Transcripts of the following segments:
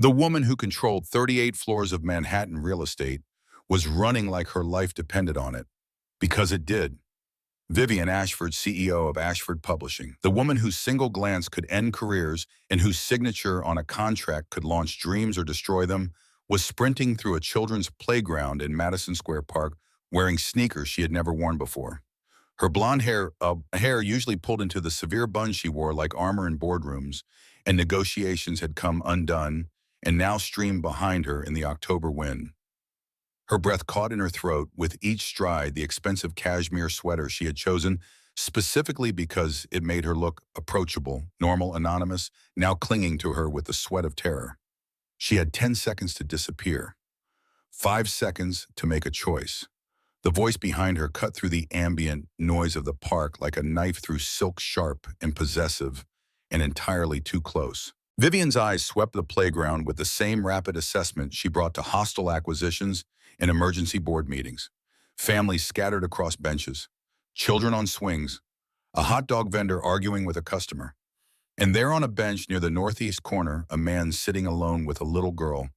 The woman who controlled 38 floors of Manhattan real estate was running like her life depended on it, because it did. Vivian Ashford, CEO of Ashford Publishing, the woman whose single glance could end careers and whose signature on a contract could launch dreams or destroy them, was sprinting through a children's playground in Madison Square Park wearing sneakers she had never worn before. Her blonde hair usually pulled into the severe bun she wore like armor in boardrooms, and negotiations had come undone and now streamed behind her in the October wind. Her breath caught in her throat with each stride, the expensive cashmere sweater she had chosen specifically because it made her look approachable, normal, anonymous, now clinging to her with the sweat of terror. She had 10 seconds to disappear, 5 seconds to make a choice. The voice behind her cut through the ambient noise of the park like a knife through silk, sharp and possessive, and entirely too close. Vivian's eyes swept the playground with the same rapid assessment she brought to hostile acquisitions and emergency board meetings. Families scattered across benches, children on swings, a hot dog vendor arguing with a customer. And there on a bench near the northeast corner, a man sitting alone with a little girl,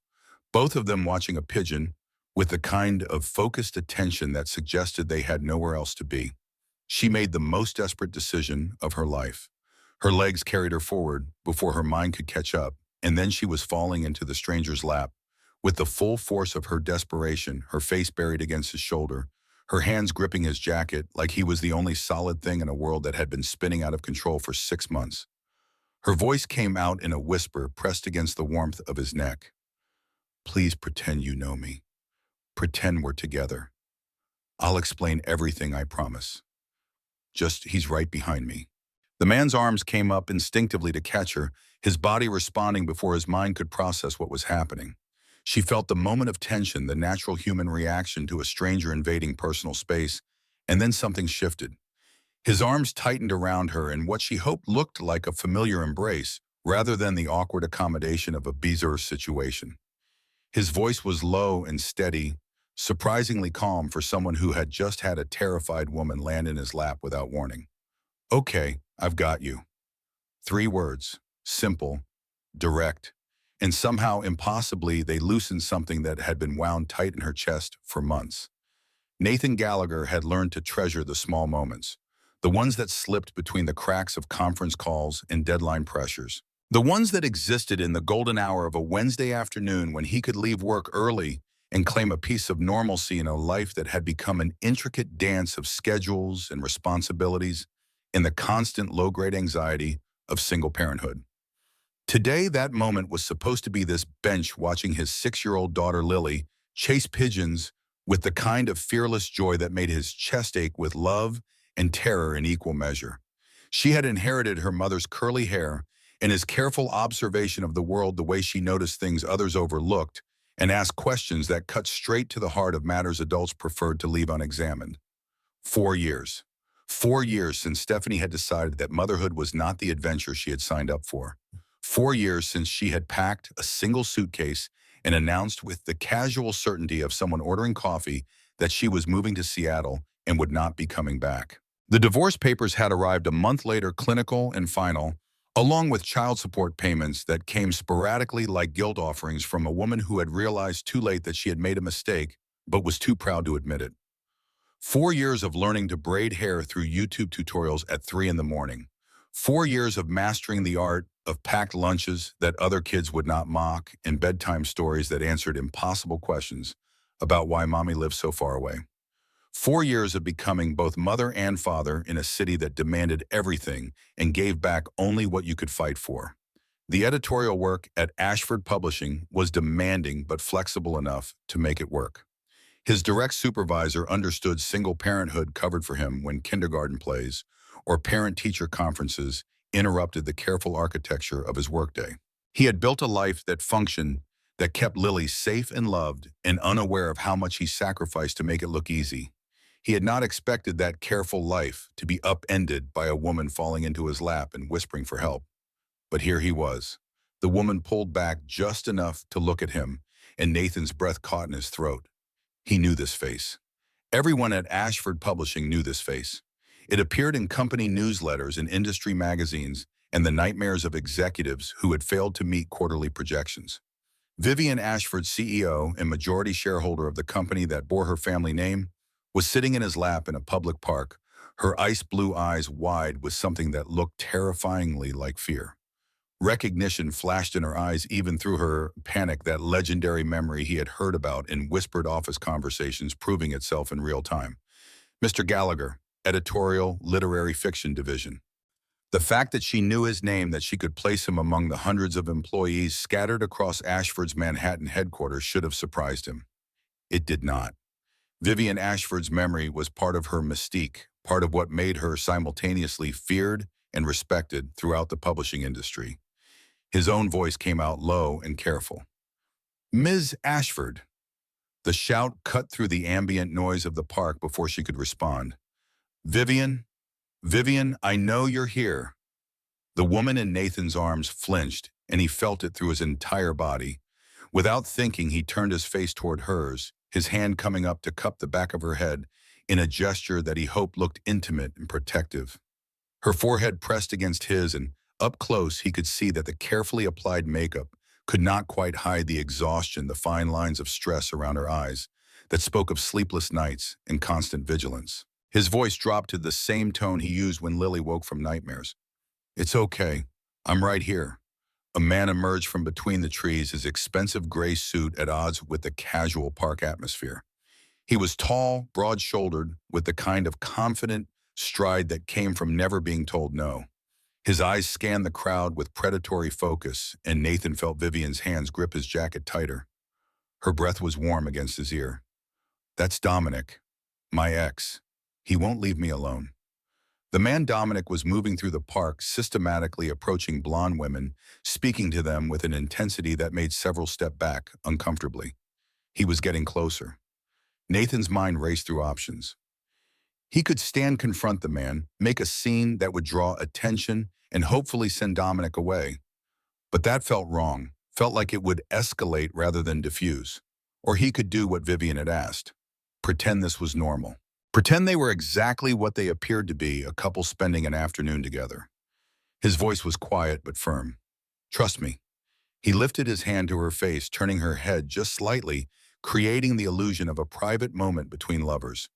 both of them watching a pigeon with the kind of focused attention that suggested they had nowhere else to be. She made the most desperate decision of her life. Her legs carried her forward before her mind could catch up, and then she was falling into the stranger's lap. With the full force of her desperation, her face buried against his shoulder, her hands gripping his jacket like he was the only solid thing in a world that had been spinning out of control for 6 months. Her voice came out in a whisper pressed against the warmth of his neck. "Please pretend you know me. Pretend we're together. I'll explain everything, I promise. Just, he's right behind me." The man's arms came up instinctively to catch her, his body responding before his mind could process what was happening. She felt the moment of tension, the natural human reaction to a stranger invading personal space, and then something shifted. His arms tightened around her in what she hoped looked like a familiar embrace, rather than the awkward accommodation of a bizarre situation. His voice was low and steady, surprisingly calm for someone who had just had a terrified woman land in his lap without warning. "Okay, I've got you." 3 words, simple, direct, and somehow impossibly they loosened something that had been wound tight in her chest for months. Nathan Gallagher had learned to treasure the small moments, the ones that slipped between the cracks of conference calls and deadline pressures. The ones that existed in the golden hour of a Wednesday afternoon when he could leave work early and claim a piece of normalcy in a life that had become an intricate dance of schedules and responsibilities and the constant low-grade anxiety of single parenthood. Today, that moment was supposed to be this bench watching his 6-year-old daughter Lily chase pigeons with the kind of fearless joy that made his chest ache with love and terror in equal measure. She had inherited her mother's curly hair and his careful observation of the world, the way she noticed things others overlooked and asked questions that cut straight to the heart of matters adults preferred to leave unexamined. 4 years. 4 years since Stephanie had decided that motherhood was not the adventure she had signed up for. 4 years since she had packed a single suitcase and announced with the casual certainty of someone ordering coffee that she was moving to Seattle and would not be coming back. The divorce papers had arrived a month later, clinical and final, along with child support payments that came sporadically like guilt offerings from a woman who had realized too late that she had made a mistake, but was too proud to admit it. 4 years of learning to braid hair through YouTube tutorials at 3 in the morning. 4 years of mastering the art of packed lunches that other kids would not mock and bedtime stories that answered impossible questions about why mommy lived so far away. 4 years of becoming both mother and father in a city that demanded everything and gave back only what you could fight for. The editorial work at Ashford Publishing was demanding but flexible enough to make it work. His direct supervisor understood single parenthood covered for him when kindergarten plays or parent-teacher conferences interrupted the careful architecture of his workday. He had built a life that functioned, that kept Lily safe and loved and unaware of how much he sacrificed to make it look easy. He had not expected that careful life to be upended by a woman falling into his lap and whispering for help. But here he was. The woman pulled back just enough to look at him, and Nathan's breath caught in his throat. He knew this face. Everyone at Ashford Publishing knew this face. It appeared in company newsletters and industry magazines and the nightmares of executives who had failed to meet quarterly projections. Vivian Ashford, CEO and majority shareholder of the company that bore her family name, was sitting in his lap in a public park, her ice blue eyes wide with something that looked terrifyingly like fear. Recognition flashed in her eyes even through her panic, that legendary memory he had heard about in whispered office conversations proving itself in real time. Mr. Gallagher, Editorial Literary Fiction Division. The fact that she knew his name, that she could place him among the hundreds of employees scattered across Ashford's Manhattan headquarters, should have surprised him. It did not. Vivian Ashford's memory was part of her mystique, part of what made her simultaneously feared and respected throughout the publishing industry. His own voice came out low and careful. "Ms. Ashford." The shout cut through the ambient noise of the park before she could respond. "Vivian, Vivian, I know you're here." The woman in Nathan's arms flinched, and he felt it through his entire body. Without thinking, he turned his face toward hers, his hand coming up to cup the back of her head in a gesture that he hoped looked intimate and protective. Her forehead pressed against his, and up close he could see that the carefully applied makeup could not quite hide the exhaustion, the fine lines of stress around her eyes that spoke of sleepless nights and constant vigilance. His voice dropped to the same tone he used when Lily woke from nightmares. "It's okay. I'm right here." A man emerged from between the trees, his expensive gray suit at odds with the casual park atmosphere. He was tall, broad-shouldered, with the kind of confident stride that came from never being told no. His eyes scanned the crowd with predatory focus, and Nathan felt Vivian's hands grip his jacket tighter. Her breath was warm against his ear. "That's Dominic, my ex. He won't leave me alone." The man Dominic was moving through the park, systematically approaching blonde women, speaking to them with an intensity that made several step back uncomfortably. He was getting closer. Nathan's mind raced through options. He could confront the man, make a scene that would draw attention, and hopefully send Dominic away. But that felt wrong, felt like it would escalate rather than diffuse. Or he could do what Vivian had asked. Pretend this was normal. Pretend they were exactly what they appeared to be, a couple spending an afternoon together. His voice was quiet but firm. "Trust me." He lifted his hand to her face, turning her head just slightly, creating the illusion of a private moment between lovers.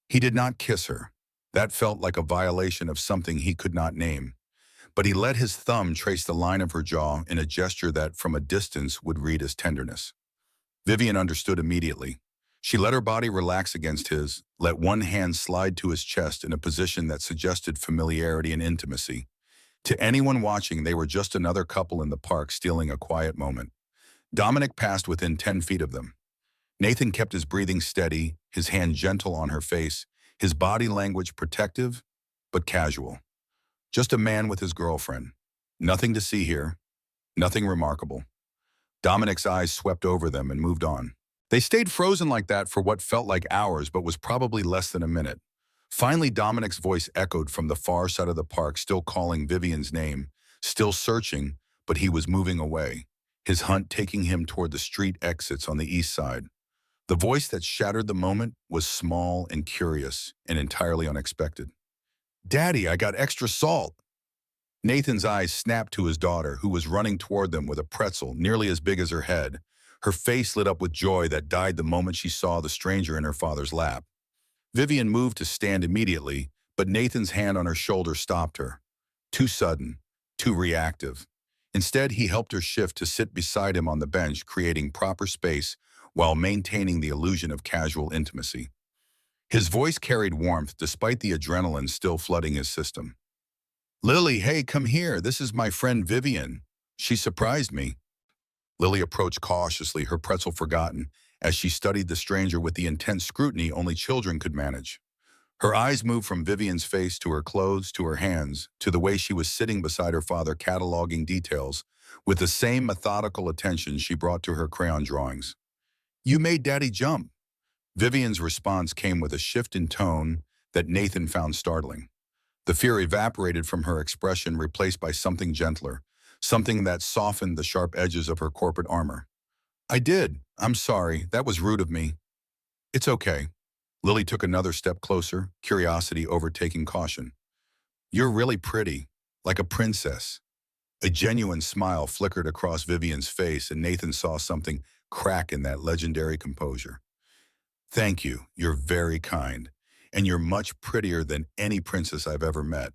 He did not kiss her. That felt like a violation of something he could not name. But he let his thumb trace the line of her jaw in a gesture that, from a distance, would read as tenderness. Vivian understood immediately. She let her body relax against his, let one hand slide to his chest in a position that suggested familiarity and intimacy. To anyone watching, they were just another couple in the park stealing a quiet moment. Dominic passed within 10 feet of them. Nathan kept his breathing steady, his hand gentle on her face, his body language protective, but casual. Just a man with his girlfriend. Nothing to see here. Nothing remarkable. Dominic's eyes swept over them and moved on. They stayed frozen like that for what felt like hours, but was probably less than a minute. Finally, Dominic's voice echoed from the far side of the park, still calling Vivian's name, still searching, but he was moving away, his hunt taking him toward the street exits on the east side. The voice that shattered the moment was small and curious and entirely unexpected. "Daddy, I got extra salt." Nathan's eyes snapped to his daughter, who was running toward them with a pretzel nearly as big as her head. Her face lit up with joy that died the moment she saw the stranger in her father's lap. Vivian moved to stand immediately, but Nathan's hand on her shoulder stopped her. Too sudden, too reactive. Instead, he helped her shift to sit beside him on the bench, creating proper space while maintaining the illusion of casual intimacy. His voice carried warmth despite the adrenaline still flooding his system. "Lily, hey, come here. This is my friend Vivian. She surprised me." Lily approached cautiously, her pretzel forgotten, as she studied the stranger with the intense scrutiny only children could manage. Her eyes moved from Vivian's face to her clothes, to her hands, to the way she was sitting beside her father, cataloging details, with the same methodical attention she brought to her crayon drawings. "You made Daddy jump." Vivian's response came with a shift in tone that Nathan found startling. The fear evaporated from her expression, replaced by something gentler, something that softened the sharp edges of her corporate armor. "I did. I'm sorry. That was rude of me." "It's okay." Lily took another step closer, curiosity overtaking caution. "You're really pretty, like a princess." A genuine smile flickered across Vivian's face, and Nathan saw something crack in that legendary composure. Thank you. You're very kind. And you're much prettier than any princess I've ever met.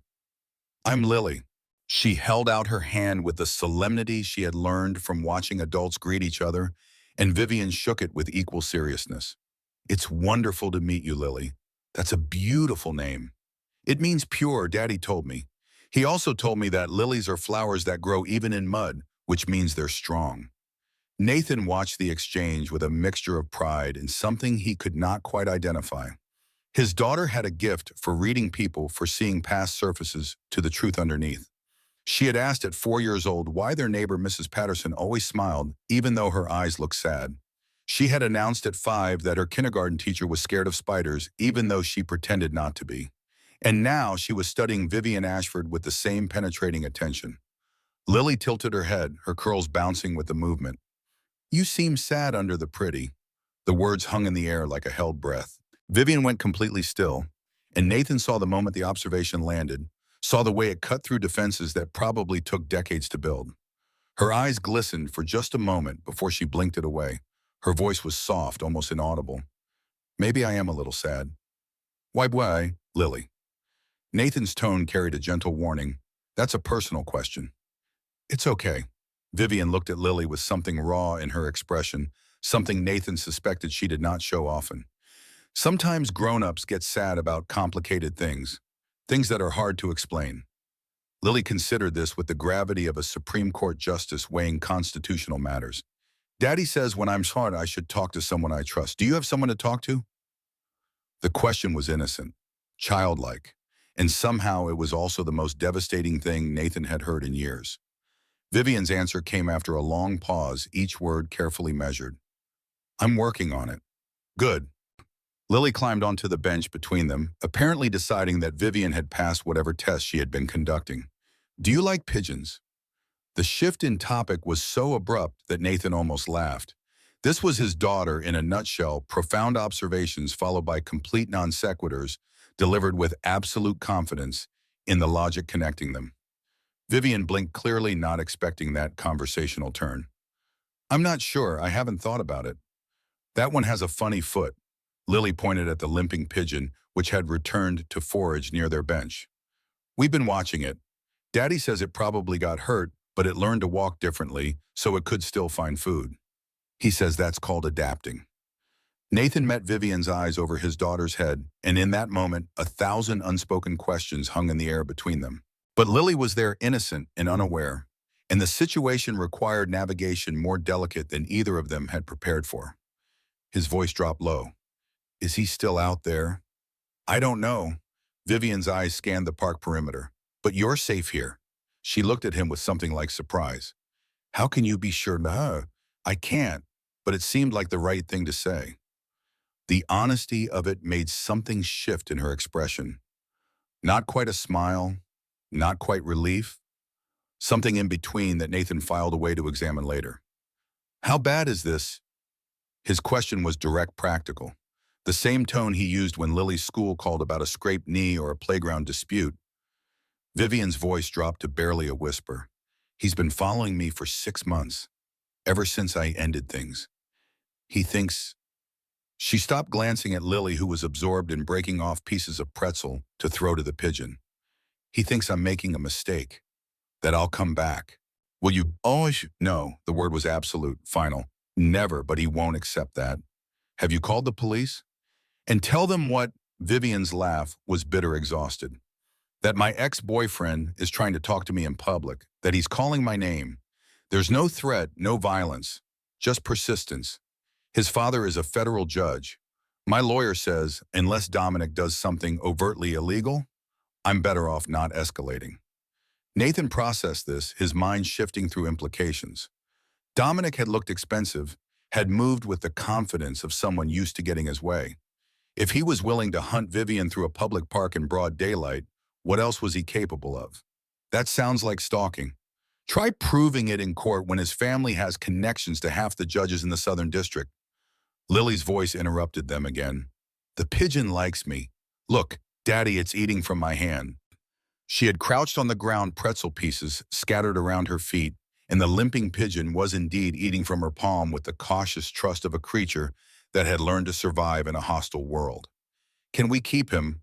I'm Lily. She held out her hand with the solemnity she had learned from watching adults greet each other, and Vivian shook it with equal seriousness. It's wonderful to meet you, Lily. That's a beautiful name. It means pure, Daddy told me. He also told me that lilies are flowers that grow even in mud, which means they're strong. Nathan watched the exchange with a mixture of pride and something he could not quite identify. His daughter had a gift for reading people, for seeing past surfaces to the truth underneath. She had asked at 4 years old why their neighbor Mrs. Patterson always smiled, even though her eyes looked sad. She had announced at 5 that her kindergarten teacher was scared of spiders, even though she pretended not to be. And now she was studying Vivian Ashford with the same penetrating attention. Lily tilted her head, her curls bouncing with the movement. You seem sad under the pretty. The words hung in the air like a held breath. Vivian went completely still, and Nathan saw the moment the observation landed, saw the way it cut through defenses that probably took decades to build. Her eyes glistened for just a moment before she blinked it away. Her voice was soft, almost inaudible. Maybe I am a little sad. Why, Lily? Nathan's tone carried a gentle warning. That's a personal question. It's okay. Vivian looked at Lily with something raw in her expression, something Nathan suspected she did not show often. Sometimes grown-ups get sad about complicated things that are hard to explain. Lily considered this with the gravity of a Supreme Court justice weighing constitutional matters. Daddy says when I'm sad I should talk to someone I trust. Do you have someone to talk to? The question was innocent, childlike, and somehow it was also the most devastating thing Nathan had heard in years. Vivian's answer came after a long pause, each word carefully measured. I'm working on it. Good. Lily climbed onto the bench between them, apparently deciding that Vivian had passed whatever test she had been conducting. Do you like pigeons? The shift in topic was so abrupt that Nathan almost laughed. This was his daughter in a nutshell, profound observations followed by complete non sequiturs, delivered with absolute confidence in the logic connecting them. Vivian blinked, clearly not expecting that conversational turn. I'm not sure, I haven't thought about it. That one has a funny foot. Lily pointed at the limping pigeon, which had returned to forage near their bench. We've been watching it. Daddy says it probably got hurt, but it learned to walk differently, so it could still find food. He says that's called adapting. Nathan met Vivian's eyes over his daughter's head, and in that moment, 1,000 unspoken questions hung in the air between them. But Lily was there, innocent and unaware, and the situation required navigation more delicate than either of them had prepared for. His voice dropped low. Is he still out there? I don't know. Vivian's eyes scanned the park perimeter. But you're safe here. She looked at him with something like surprise. How can you be sure? No, I can't, but it seemed like the right thing to say. The honesty of it made something shift in her expression. Not quite a smile, not quite relief, something in between that Nathan filed away to examine later. How bad is this? His question was direct, practical. The same tone he used when Lily's school called about a scraped knee or a playground dispute. Vivian's voice dropped to barely a whisper. He's been following me for 6 months, ever since I ended things. He thinks... She stopped, glancing at Lily, who was absorbed in breaking off pieces of pretzel to throw to the pigeon. He thinks I'm making a mistake, that I'll come back. Will you always... No, the word was absolute, final. Never, but he won't accept that. Have you called the police? And tell them what? Vivian's laugh was bitter, exhausted. That my ex-boyfriend is trying to talk to me in public, that he's calling my name. There's no threat, no violence, just persistence. His father is a federal judge. My lawyer says, unless Dominic does something overtly illegal, I'm better off not escalating. Nathan processed this, his mind shifting through implications. Dominic had looked expensive, had moved with the confidence of someone used to getting his way. If he was willing to hunt Vivian through a public park in broad daylight, what else was he capable of? That sounds like stalking. Try proving it in court when his family has connections to half the judges in the Southern District. Lily's voice interrupted them again. The pigeon likes me. Look, Daddy, it's eating from my hand. She had crouched on the ground, pretzel pieces scattered around her feet, and the limping pigeon was indeed eating from her palm with the cautious trust of a creature that had learned to survive in a hostile world. Can we keep him?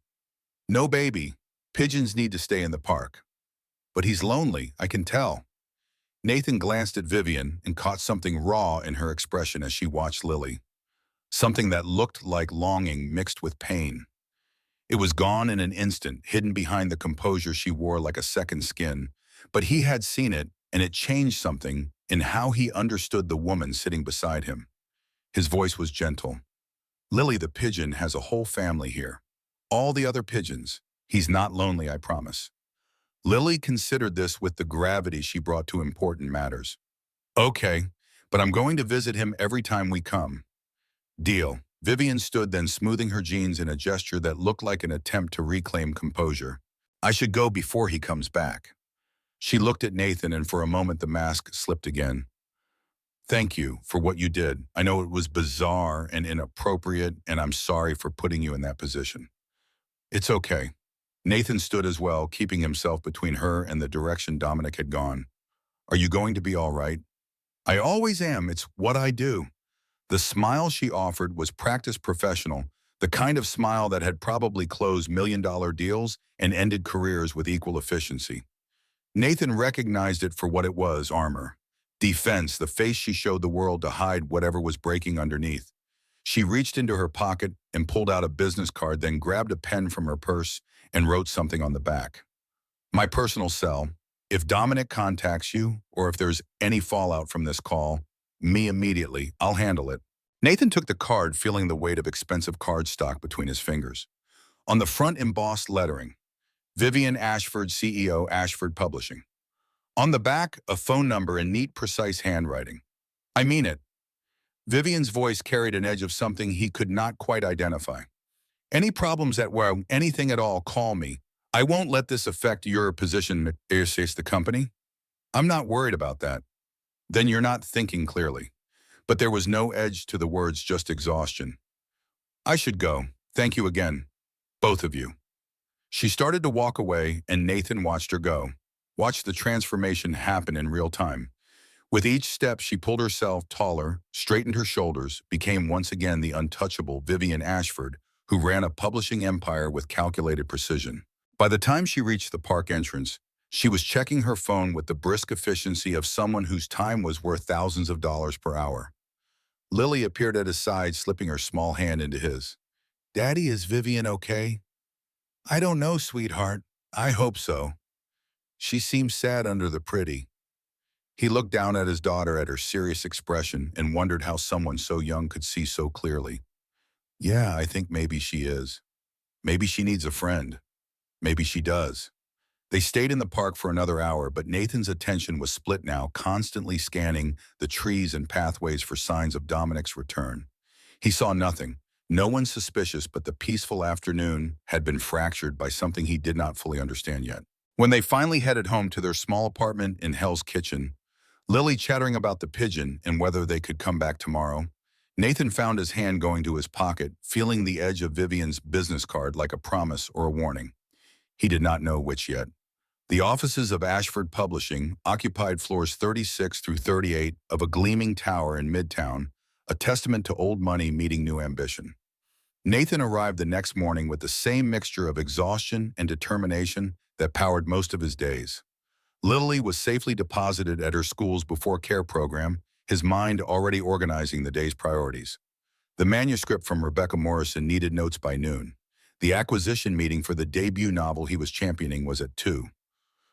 No, baby. Pigeons need to stay in the park. But he's lonely, I can tell. Nathan glanced at Vivian and caught something raw in her expression as she watched Lily. Something that looked like longing mixed with pain. It was gone in an instant, hidden behind the composure she wore like a second skin. But he had seen it, and it changed something in how he understood the woman sitting beside him. His voice was gentle. Lily the pigeon has a whole family here. All the other pigeons. He's not lonely, I promise. Lily considered this with the gravity she brought to important matters. Okay, but I'm going to visit him every time we come. Deal. Vivian stood, then smoothing her jeans in a gesture that looked like an attempt to reclaim composure. I should go before he comes back. She looked at Nathan, and for a moment the mask slipped again. Thank you for what you did. I know it was bizarre and inappropriate, and I'm sorry for putting you in that position. It's okay. Nathan stood as well, keeping himself between her and the direction Dominic had gone. Are you going to be all right? I always am. It's what I do. The smile she offered was practiced professional, the kind of smile that had probably closed million-dollar deals and ended careers with equal efficiency. Nathan recognized it for what it was: armor. Defense, the face she showed the world to hide whatever was breaking underneath. She reached into her pocket and pulled out a business card, then grabbed a pen from her purse and wrote something on the back. My personal cell. If Dominic contacts you, or if there's any fallout from this call, me immediately. I'll handle it. Nathan took the card, feeling the weight of expensive cardstock between his fingers. On the front, embossed lettering: Vivian Ashford, CEO, Ashford Publishing. On the back, a phone number in neat, precise handwriting. I mean it. Vivian's voice carried an edge of something he could not quite identify. Any problems at work, anything at all, call me. I won't let this affect your position at the company. I'm not worried about that. Then you're not thinking clearly. But there was no edge to the words, just exhaustion. I should go. Thank you again. Both of you. She started to walk away, and Nathan watched her go. Watched the transformation happen in real time. With each step, she pulled herself taller, straightened her shoulders, became once again the untouchable Vivian Ashford, who ran a publishing empire with calculated precision. By the time she reached the park entrance, she was checking her phone with the brisk efficiency of someone whose time was worth thousands of dollars per hour. Lily appeared at his side, slipping her small hand into his. Daddy, is Vivian okay? I don't know, sweetheart. I hope so. She seems sad under the pretty. He looked down at his daughter, at her serious expression, and wondered how someone so young could see so clearly. Yeah, I think maybe she is. Maybe she needs a friend. Maybe she does. They stayed in the park for another hour, but Nathan's attention was split now, constantly scanning the trees and pathways for signs of Dominic's return. He saw nothing, no one suspicious, but the peaceful afternoon had been fractured by something he did not fully understand yet. When they finally headed home to their small apartment in Hell's Kitchen, Lily chattering about the pigeon and whether they could come back tomorrow, Nathan found his hand going to his pocket, feeling the edge of Vivian's business card like a promise or a warning. He did not know which yet. The offices of Ashford Publishing occupied floors 36 through 38 of a gleaming tower in Midtown, a testament to old money meeting new ambition. Nathan arrived the next morning with the same mixture of exhaustion and determination that powered most of his days. Lily was safely deposited at her school's Before Care program, his mind already organizing the day's priorities. The manuscript from Rebecca Morrison needed notes by noon. The acquisition meeting for the debut novel he was championing was at 2.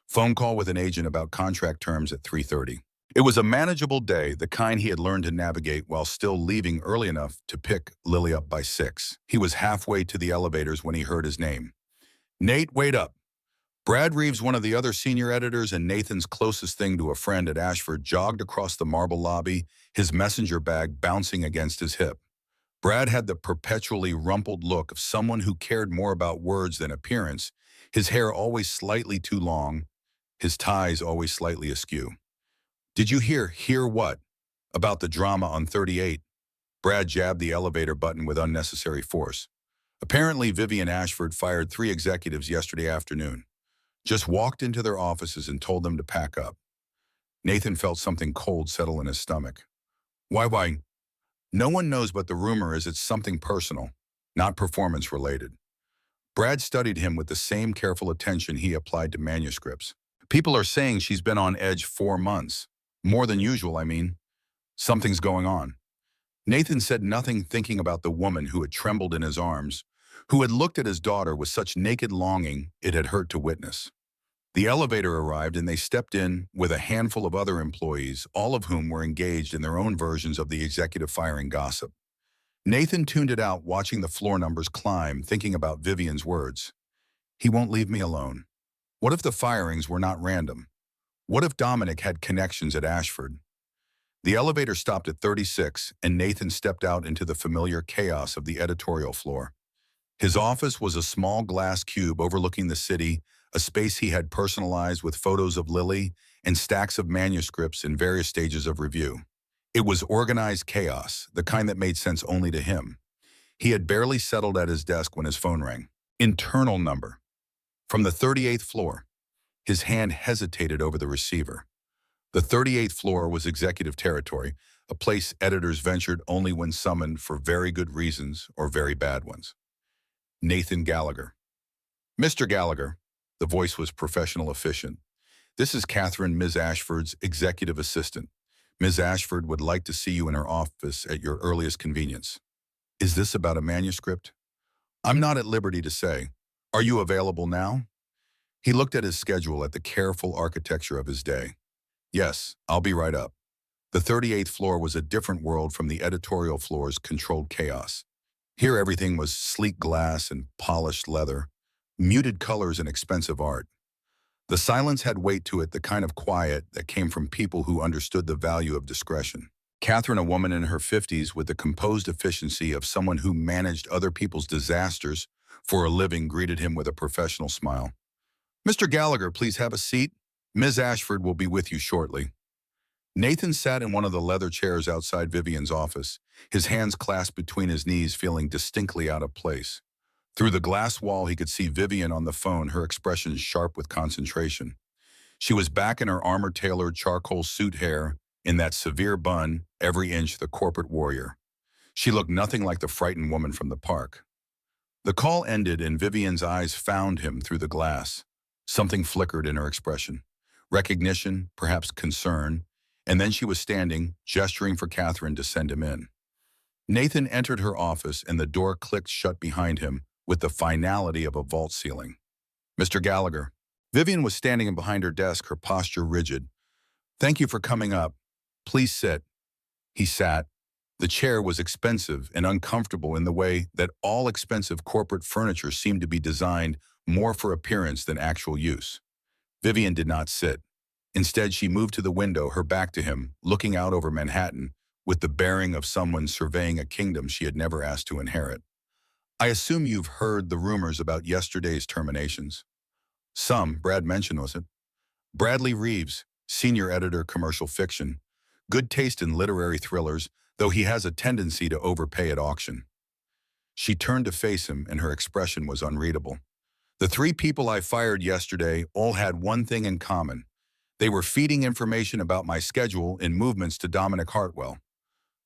Phone call with an agent about contract terms at 3:30. It was a manageable day, the kind he had learned to navigate while still leaving early enough to pick Lily up by 6. He was halfway to the elevators when he heard his name. Nate, wait up. Brad Reeves, one of the other senior editors and Nathan's closest thing to a friend at Ashford, jogged across the marble lobby, his messenger bag bouncing against his hip. Brad had the perpetually rumpled look of someone who cared more about words than appearance, his hair always slightly too long, his ties always slightly askew. Did you hear what? About the drama on 38? Brad jabbed the elevator button with unnecessary force. Apparently, Vivian Ashford fired 3 executives yesterday afternoon. just walked into their offices and told them to pack up. Nathan felt something cold settle in his stomach. Why? No one knows, but the rumor is it's something personal, not performance-related. Brad studied him with the same careful attention he applied to manuscripts. People are saying she's been on edge 4 months. More than usual, I mean. Something's going on. Nathan said nothing, thinking about the woman who had trembled in his arms, who had looked at his daughter with such naked longing it had hurt to witness. The elevator arrived and they stepped in with a handful of other employees, all of whom were engaged in their own versions of the executive firing gossip. Nathan tuned it out, watching the floor numbers climb, thinking about Vivian's words. He won't leave me alone. What if the firings were not random? What if Dominic had connections at Ashford? The elevator stopped at 36, and Nathan stepped out into the familiar chaos of the editorial floor. His office was a small glass cube overlooking the city, a space he had personalized with photos of Lily and stacks of manuscripts in various stages of review. It was organized chaos, the kind that made sense only to him. He had barely settled at his desk when his phone rang. Internal number. From the 38th floor. His hand hesitated over the receiver. The 38th floor was executive territory, a place editors ventured only when summoned for very good reasons or very bad ones. Nathan Gallagher. Mr. Gallagher. The voice was professional, efficient. This is Catherine, Ms. Ashford's executive assistant. Ms. Ashford would like to see you in her office at your earliest convenience. Is this about a manuscript? I'm not at liberty to say. Are you available now? He looked at his schedule, at the careful architecture of his day. Yes, I'll be right up. The 38th floor was a different world from the editorial floor's controlled chaos. Here everything was sleek glass and polished leather, muted colors and expensive art. The silence had weight to it, the kind of quiet that came from people who understood the value of discretion. Catherine, a woman in her 50s with the composed efficiency of someone who managed other people's disasters for a living, greeted him with a professional smile. Mr. Gallagher, please have a seat. Ms. Ashford will be with you shortly. Nathan sat in one of the leather chairs outside Vivian's office, his hands clasped between his knees, feeling distinctly out of place. Through the glass wall, he could see Vivian on the phone, her expression sharp with concentration. She was back in her armor-tailored charcoal suit hair, in that severe bun, every inch the corporate warrior. She looked nothing like the frightened woman from the park. The call ended and Vivian's eyes found him through the glass. Something flickered in her expression. Recognition, perhaps concern, and then she was standing, gesturing for Catherine to send him in. Nathan entered her office and the door clicked shut behind him with the finality of a vault ceiling. Mr. Gallagher. Vivian was standing behind her desk, her posture rigid. Thank you for coming up. Please sit. He sat. The chair was expensive and uncomfortable in the way that all expensive corporate furniture seemed to be designed more for appearance than actual use. Vivian did not sit. Instead, she moved to the window, her back to him, looking out over Manhattan with the bearing of someone surveying a kingdom she had never asked to inherit. I assume you've heard the rumors about yesterday's terminations. Some, Brad mentioned, was it? Bradley Reeves, senior editor, commercial fiction. Good taste in literary thrillers, though he has a tendency to overpay at auction. She turned to face him, and her expression was unreadable. The 3 people I fired yesterday all had one thing in common. They were feeding information about my schedule and movements to Dominic Hartwell.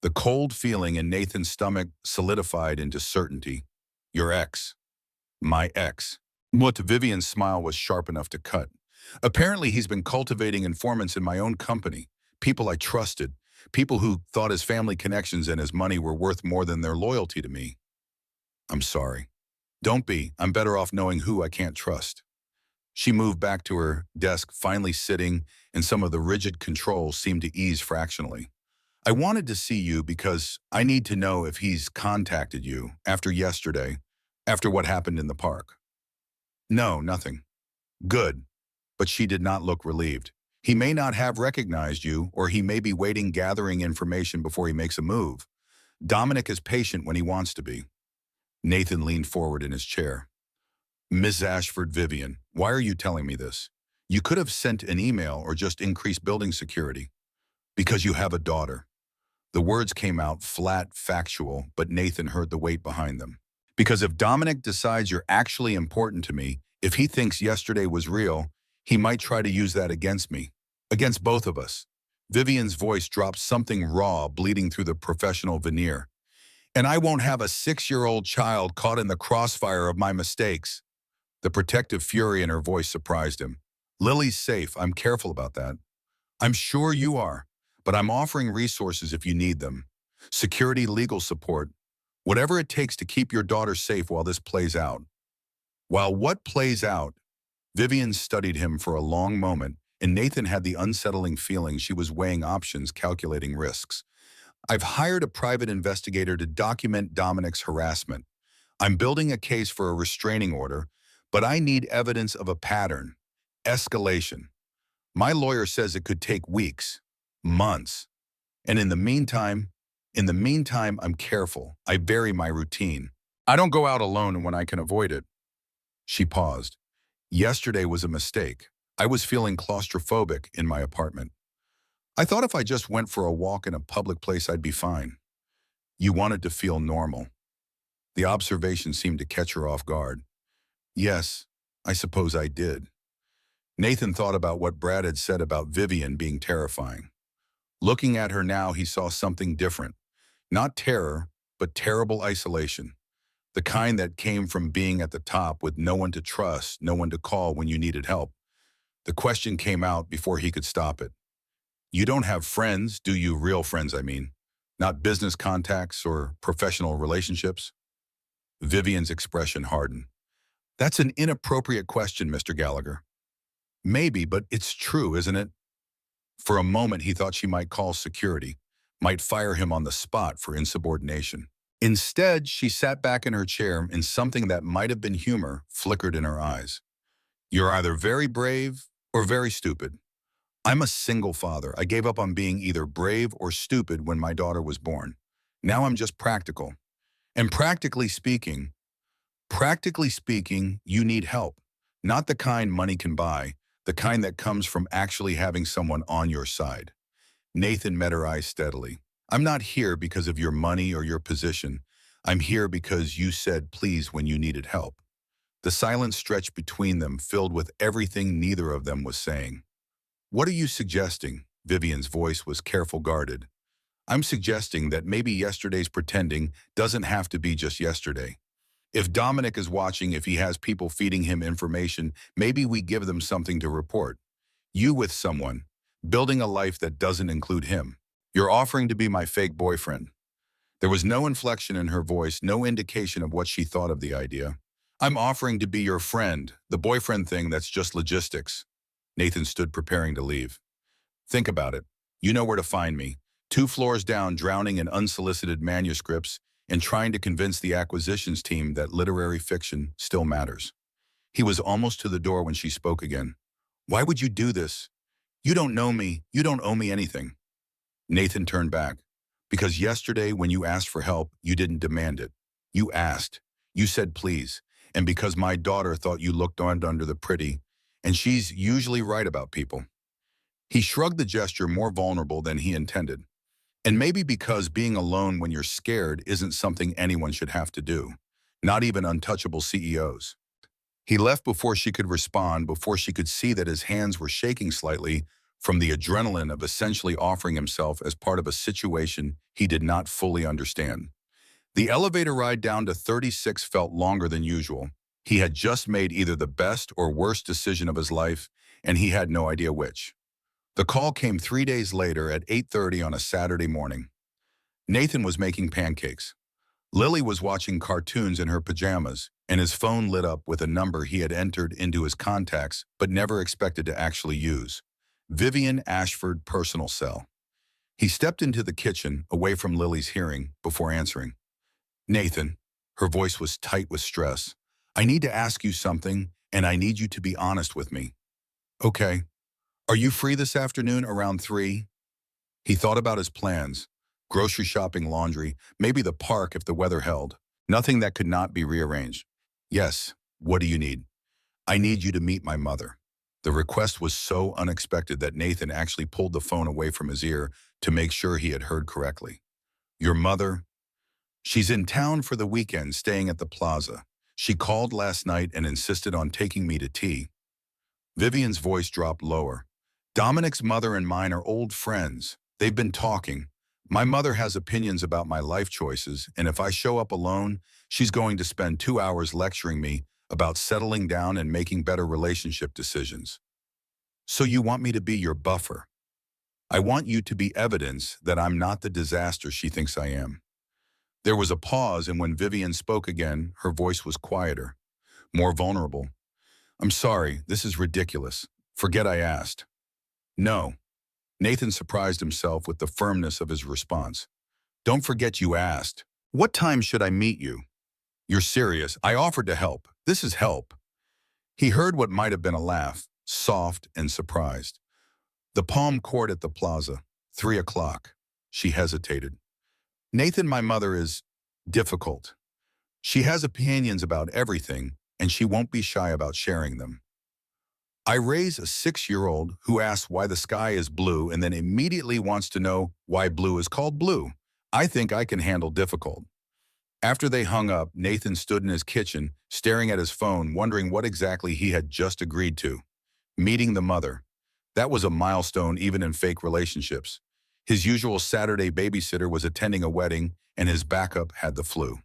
The cold feeling in Nathan's stomach solidified into certainty. Your ex. My ex. What? Vivian's smile was sharp enough to cut. Apparently he's been cultivating informants in my own company, people I trusted, people who thought his family connections and his money were worth more than their loyalty to me. I'm sorry. Don't be. I'm better off knowing who I can't trust. She moved back to her desk, finally sitting, and some of the rigid controls seemed to ease fractionally. I wanted to see you because I need to know if he's contacted you after yesterday, after what happened in the park. No, nothing. Good. But she did not look relieved. He may not have recognized you, or he may be waiting, gathering information before he makes a move. Dominic is patient when he wants to be. Nathan leaned forward in his chair. Ms. Ashford, Vivian, why are you telling me this? You could have sent an email or just increased building security. Because you have a daughter. The words came out flat, factual, but Nathan heard the weight behind them. Because if Dominic decides you're actually important to me, If he thinks yesterday was real, he might try to use that against me, against both of us. Vivian's voice dropped, something raw bleeding through the professional veneer. And I won't have a 6-year-old child caught in the crossfire of my mistakes. The protective fury in her voice surprised him. Lily's safe. I'm careful about that. I'm sure you are, but I'm offering resources if you need them. Security, legal support, whatever it takes to keep your daughter safe while this plays out. While what plays out, Vivian studied him for a long moment, and Nathan had the unsettling feeling she was weighing options, calculating risks. I've hired a private investigator to document Dominic's harassment. I'm building a case for a restraining order, but I need evidence of a pattern, escalation. My lawyer says it could take weeks, months. And in the meantime, I'm careful. I vary my routine. I don't go out alone when I can avoid it. She paused. Yesterday was a mistake. I was feeling claustrophobic in my apartment. I thought if I just went for a walk in a public place, I'd be fine. You wanted to feel normal. The observation seemed to catch her off guard. Yes, I suppose I did. Nathan thought about what Brad had said about Vivian being terrifying. Looking at her now, he saw something different. Not terror, but terrible isolation. The kind that came from being at the top with no one to trust, no one to call when you needed help. The question came out before he could stop it. You don't have friends, do you? Real friends, I mean. Not business contacts or professional relationships? Vivian's expression hardened. That's an inappropriate question, Mr. Gallagher. Maybe, but it's true, isn't it? For a moment, he thought she might call security, might fire him on the spot for insubordination. Instead, she sat back in her chair and something that might have been humor flickered in her eyes. You're either very brave or very stupid. I'm a single father. I gave up on being either brave or stupid when my daughter was born. Now I'm just practical. And practically speaking, you need help. Not the kind money can buy, the kind that comes from actually having someone on your side. Nathan met her eyes steadily. I'm not here because of your money or your position. I'm here because you said please when you needed help. The silence stretched between them, filled with everything neither of them was saying. What are you suggesting? Vivian's voice was careful, guarded. I'm suggesting that maybe yesterday's pretending doesn't have to be just yesterday. If Dominic is watching, if he has people feeding him information, maybe we give them something to report. You with someone, building a life that doesn't include him. You're offering to be my fake boyfriend. There was no inflection in her voice, no indication of what she thought of the idea. I'm offering to be your friend. The boyfriend thing, that's just logistics. Nathan stood preparing to leave. Think about it. You know where to find me. 2 floors down, drowning in unsolicited manuscripts and trying to convince the acquisitions team that literary fiction still matters. He was almost to the door when she spoke again. Why would you do this? You don't know me. You don't owe me anything. Nathan turned back. Because yesterday when you asked for help, you didn't demand it. You asked. You said please. And because my daughter thought you looked under the pretty, and she's usually right about people. He shrugged, the gesture more vulnerable than he intended. And maybe because being alone when you're scared isn't something anyone should have to do, not even untouchable CEOs. He left before she could respond, before she could see that his hands were shaking slightly from the adrenaline of essentially offering himself as part of a situation he did not fully understand. The elevator ride down to 36 felt longer than usual. He had just made either the best or worst decision of his life, and he had no idea which. The call came 3 days later at 8:30 on a Saturday morning. Nathan was making pancakes. Lily was watching cartoons in her pajamas, and his phone lit up with a number he had entered into his contacts but never expected to actually use. Vivian Ashford, personal cell. He stepped into the kitchen, away from Lily's hearing, before answering. Nathan, her voice was tight with stress. I need to ask you something, and I need you to be honest with me. Okay. Are you free this afternoon around 3? He thought about his plans. Grocery shopping, laundry, maybe the park if the weather held. Nothing that could not be rearranged. Yes, what do you need? I need you to meet my mother. The request was so unexpected that Nathan actually pulled the phone away from his ear to make sure he had heard correctly. Your mother? She's in town for the weekend, staying at the plaza. She called last night and insisted on taking me to tea. Vivian's voice dropped lower. Dominic's mother and mine are old friends. They've been talking. My mother has opinions about my life choices, and if I show up alone, she's going to spend 2 hours lecturing me about settling down and making better relationship decisions. So you want me to be your buffer? I want you to be evidence that I'm not the disaster she thinks I am. There was a pause, and when Vivian spoke again, her voice was quieter, more vulnerable. I'm sorry, this is ridiculous. Forget I asked. No. Nathan surprised himself with the firmness of his response. Don't forget you asked. What time should I meet you? You're serious. I offered to help. This is help. He heard what might have been a laugh, soft and surprised. The Palm Court at the plaza, 3 o'clock. She hesitated. Nathan, my mother is difficult. She has opinions about everything, and she won't be shy about sharing them. I raise a 6-year-old who asks why the sky is blue and then immediately wants to know why blue is called blue. I think I can handle difficult. After they hung up, Nathan stood in his kitchen, staring at his phone, wondering what exactly he had just agreed to. Meeting the mother. That was a milestone even in fake relationships. His usual Saturday babysitter was attending a wedding, and his backup had the flu.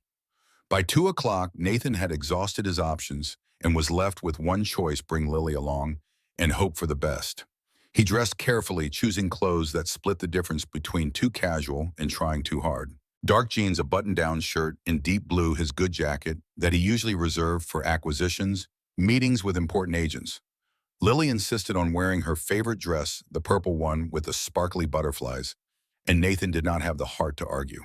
By 2 o'clock, Nathan had exhausted his options and was left with one choice: bring Lily along and hope for the best. He dressed carefully, choosing clothes that split the difference between too casual and trying too hard. Dark jeans, a button-down shirt, in deep blue, his good jacket that he usually reserved for acquisitions, meetings with important agents. Lily insisted on wearing her favorite dress, the purple one with the sparkly butterflies, and Nathan did not have the heart to argue.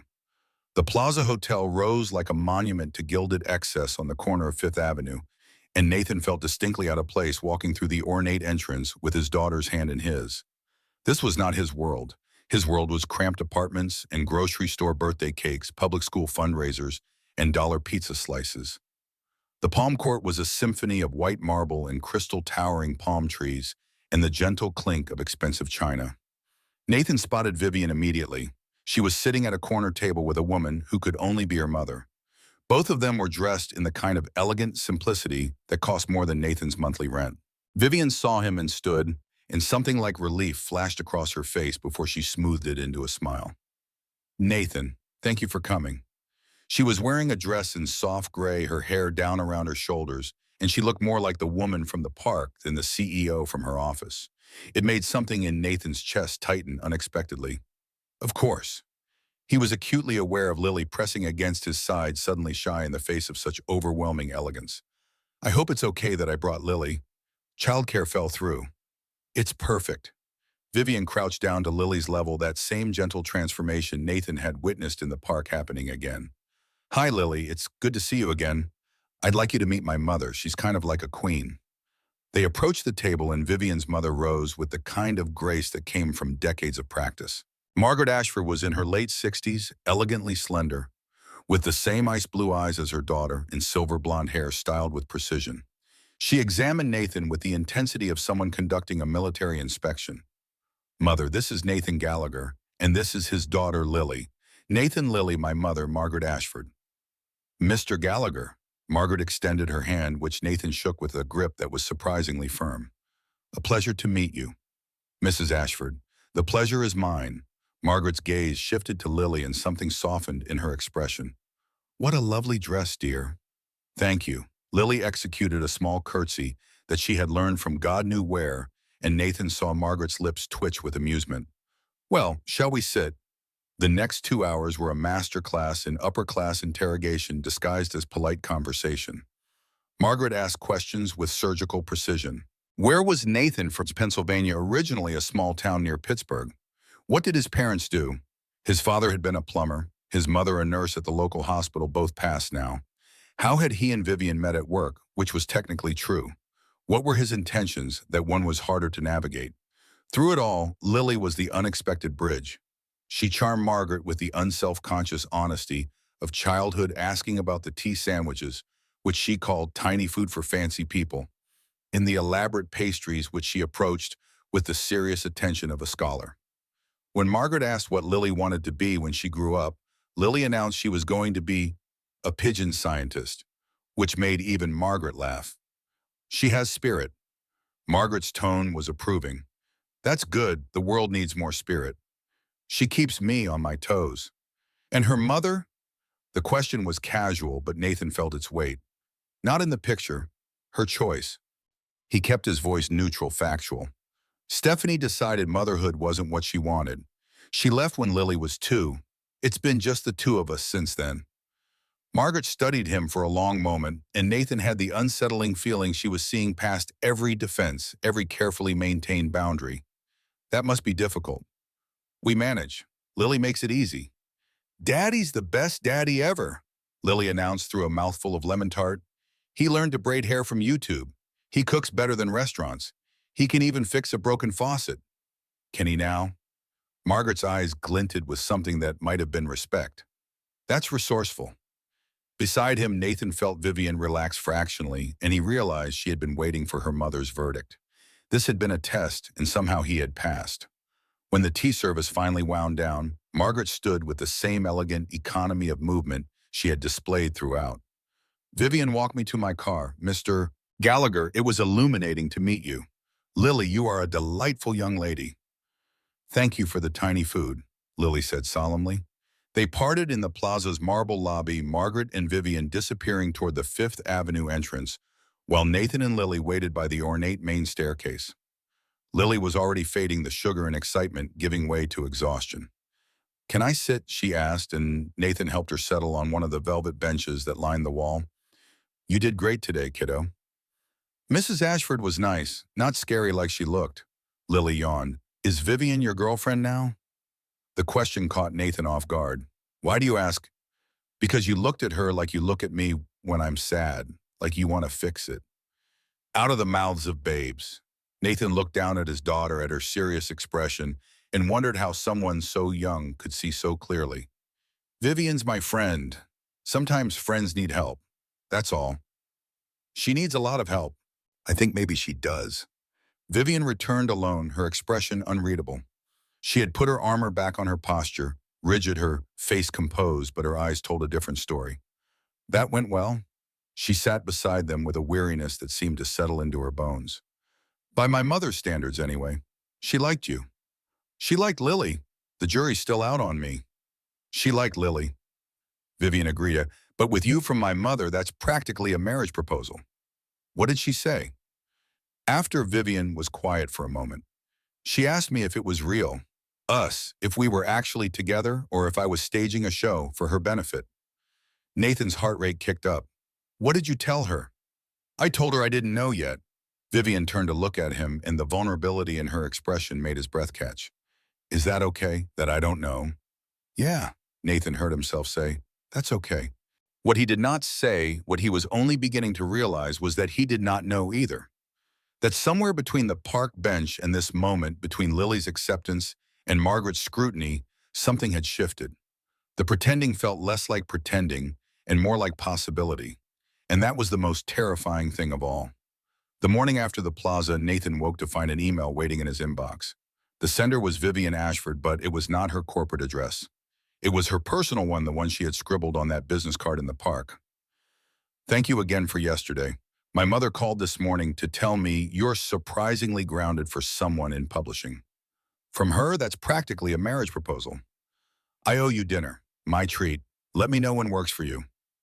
The Plaza Hotel rose like a monument to gilded excess on the corner of Fifth Avenue, and Nathan felt distinctly out of place walking through the ornate entrance with his daughter's hand in his. This was not his world. His world was cramped apartments and grocery store birthday cakes, public school fundraisers, and dollar pizza slices. The Palm Court was a symphony of white marble and crystal towering palm trees and the gentle clink of expensive china. Nathan spotted Vivian immediately. She was sitting at a corner table with a woman who could only be her mother. Both of them were dressed in the kind of elegant simplicity that cost more than Nathan's monthly rent. Vivian saw him and stood, and something like relief flashed across her face before she smoothed it into a smile. Nathan, thank you for coming. She was wearing a dress in soft gray, her hair down around her shoulders, and she looked more like the woman from the park than the CEO from her office. It made something in Nathan's chest tighten unexpectedly. Of course. He was acutely aware of Lily pressing against his side, suddenly shy in the face of such overwhelming elegance. I hope it's okay that I brought Lily. Childcare fell through. It's perfect. Vivian crouched down to Lily's level, that same gentle transformation Nathan had witnessed in the park happening again. Hi, Lily. It's good to see you again. I'd like you to meet my mother. She's kind of like a queen. They approached the table, and Vivian's mother rose with the kind of grace that came from decades of practice. Margaret Ashford was in her late 60s, elegantly slender, with the same ice blue eyes as her daughter and silver blonde hair styled with precision. She examined Nathan with the intensity of someone conducting a military inspection. Mother, this is Nathan Gallagher, and this is his daughter, Lily. Nathan, Lily, my mother, Margaret Ashford. Mr. Gallagher. Margaret extended her hand, which Nathan shook with a grip that was surprisingly firm. A pleasure to meet you. Mrs. Ashford. The pleasure is mine. Margaret's gaze shifted to Lily, and something softened in her expression. What a lovely dress, dear. Thank you. Lily executed a small curtsy that she had learned from God knew where, and Nathan saw Margaret's lips twitch with amusement. Well, shall we sit? The next 2 hours were a master class in upper-class interrogation disguised as polite conversation. Margaret asked questions with surgical precision. Where was Nathan from? Pennsylvania, originally a small town near Pittsburgh. What did his parents do? His father had been a plumber, his mother a nurse at the local hospital, both passed now. How had he and Vivian met at work, which was technically true? What were his intentions that one was harder to navigate? Through it all, Lily was the unexpected bridge. She charmed Margaret with the unself-conscious honesty of childhood, asking about the tea sandwiches, which she called tiny food for fancy people, and the elaborate pastries which she approached with the serious attention of a scholar. When Margaret asked what Lily wanted to be when she grew up, Lily announced she was going to be a pigeon scientist. which made even Margaret laugh. She has spirit. Margaret's tone was approving. That's good, the world needs more spirit. She keeps me on my toes. And her mother? The question was casual, but Nathan felt its weight. Not in the picture, her choice. He kept his voice neutral, factual. Stephanie decided motherhood wasn't what she wanted. She left when Lily was 2. It's been just the two of us since then. Margaret studied him for a long moment, and Nathan had the unsettling feeling she was seeing past every defense, every carefully maintained boundary. That must be difficult. We manage. Lily makes it easy. Daddy's the best daddy ever, Lily announced through a mouthful of lemon tart. He learned to braid hair from YouTube. He cooks better than restaurants. He can even fix a broken faucet. Can he now? Margaret's eyes glinted with something that might have been respect. That's resourceful. Beside him, Nathan felt Vivian relax fractionally, and he realized she had been waiting for her mother's verdict. This had been a test, and somehow he had passed. When the tea service finally wound down, Margaret stood with the same elegant economy of movement she had displayed throughout. Vivian walked me to my car. Mr. Gallagher, it was illuminating to meet you. Lily, you are a delightful young lady. Thank you for the tiny food, Lily said solemnly. They parted in the plaza's marble lobby, Margaret and Vivian disappearing toward the Fifth Avenue entrance, while Nathan and Lily waited by the ornate main staircase. Lily was already fading, the sugar and excitement giving way to exhaustion. Can I sit? She asked, and Nathan helped her settle on one of the velvet benches that lined the wall. You did great today, kiddo. Mrs. Ashford was nice, not scary like she looked. Lily yawned. Is Vivian your girlfriend now? The question caught Nathan off guard. Why do you ask? Because you looked at her like you look at me when I'm sad, like you want to fix it. Out of the mouths of babes. Nathan looked down at his daughter, at her serious expression, and wondered how someone so young could see so clearly. Vivian's my friend. Sometimes friends need help. That's all. She needs a lot of help. I think maybe she does. Vivian returned alone, her expression unreadable. She had put her armor back on her posture, rigid, her face composed, but her eyes told a different story. That went well. She sat beside them with a weariness that seemed to settle into her bones. By my mother's standards, anyway. She liked you. She liked Lily. The jury's still out on me. She liked Lily. Vivian agreed, but with you from my mother, that's practically a marriage proposal. What did she say? After Vivian was quiet for a moment, she asked me if it was real. Us, if we were actually together or if I was staging a show for her benefit. Nathan's heart rate kicked up. What did you tell her? I told her I didn't know yet. Vivian turned to look at him, and the vulnerability in her expression made his breath catch. Is that okay, that I don't know? Yeah, Nathan heard himself say. That's okay. What he did not say, what he was only beginning to realize, was that he did not know either. That somewhere between the park bench and this moment, between Lily's acceptance and Margaret's scrutiny, something had shifted. The pretending felt less like pretending and more like possibility. And that was the most terrifying thing of all. The morning after the plaza, Nathan woke to find an email waiting in his inbox. The sender was Vivian Ashford, but it was not her corporate address. It was her personal one, the one she had scribbled on that business card in the park. Thank you again for yesterday. My mother called this morning to tell me you're surprisingly grounded for someone in publishing. From her, that's practically a marriage proposal. I owe you dinner. My treat. Let me know when works for you.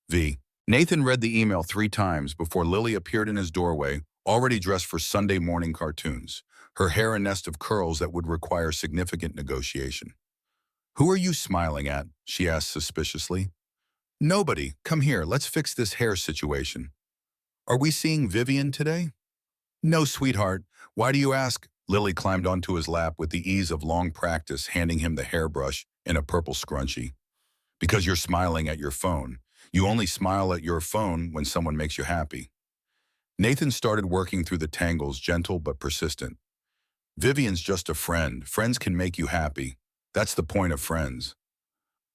V. Nathan read the email 3 times before Lily appeared in his doorway, already dressed for Sunday morning cartoons, her hair a nest of curls that would require significant negotiation. Who are you smiling at? She asked suspiciously. Nobody. Come here, let's fix this hair situation. Are we seeing Vivian today? No, sweetheart. Why do you ask? Lily climbed onto his lap with the ease of long practice, handing him the hairbrush and a purple scrunchie. Because you're smiling at your phone. You only smile at your phone when someone makes you happy. Nathan started working through the tangles, gentle but persistent. Vivian's just a friend. Friends can make you happy. That's the point of friends.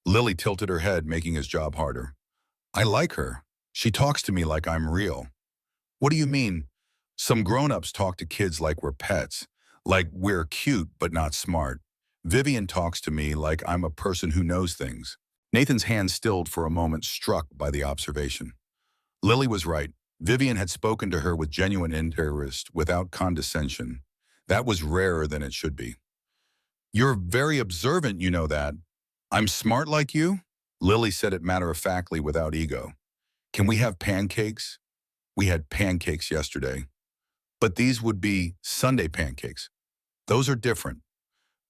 Lily tilted her head, making his job harder. I like her. She talks to me like I'm real. What do you mean? Some grown-ups talk to kids like we're pets, like we're cute but not smart. Vivian talks to me like I'm a person who knows things. Nathan's hand stilled for a moment, struck by the observation. Lily was right. Vivian had spoken to her with genuine interest without condescension. That was rarer than it should be. You're very observant, you know that. I'm smart like you? Lily said it matter-of-factly without ego. Can we have pancakes? We had pancakes yesterday. But these would be Sunday pancakes. Those are different.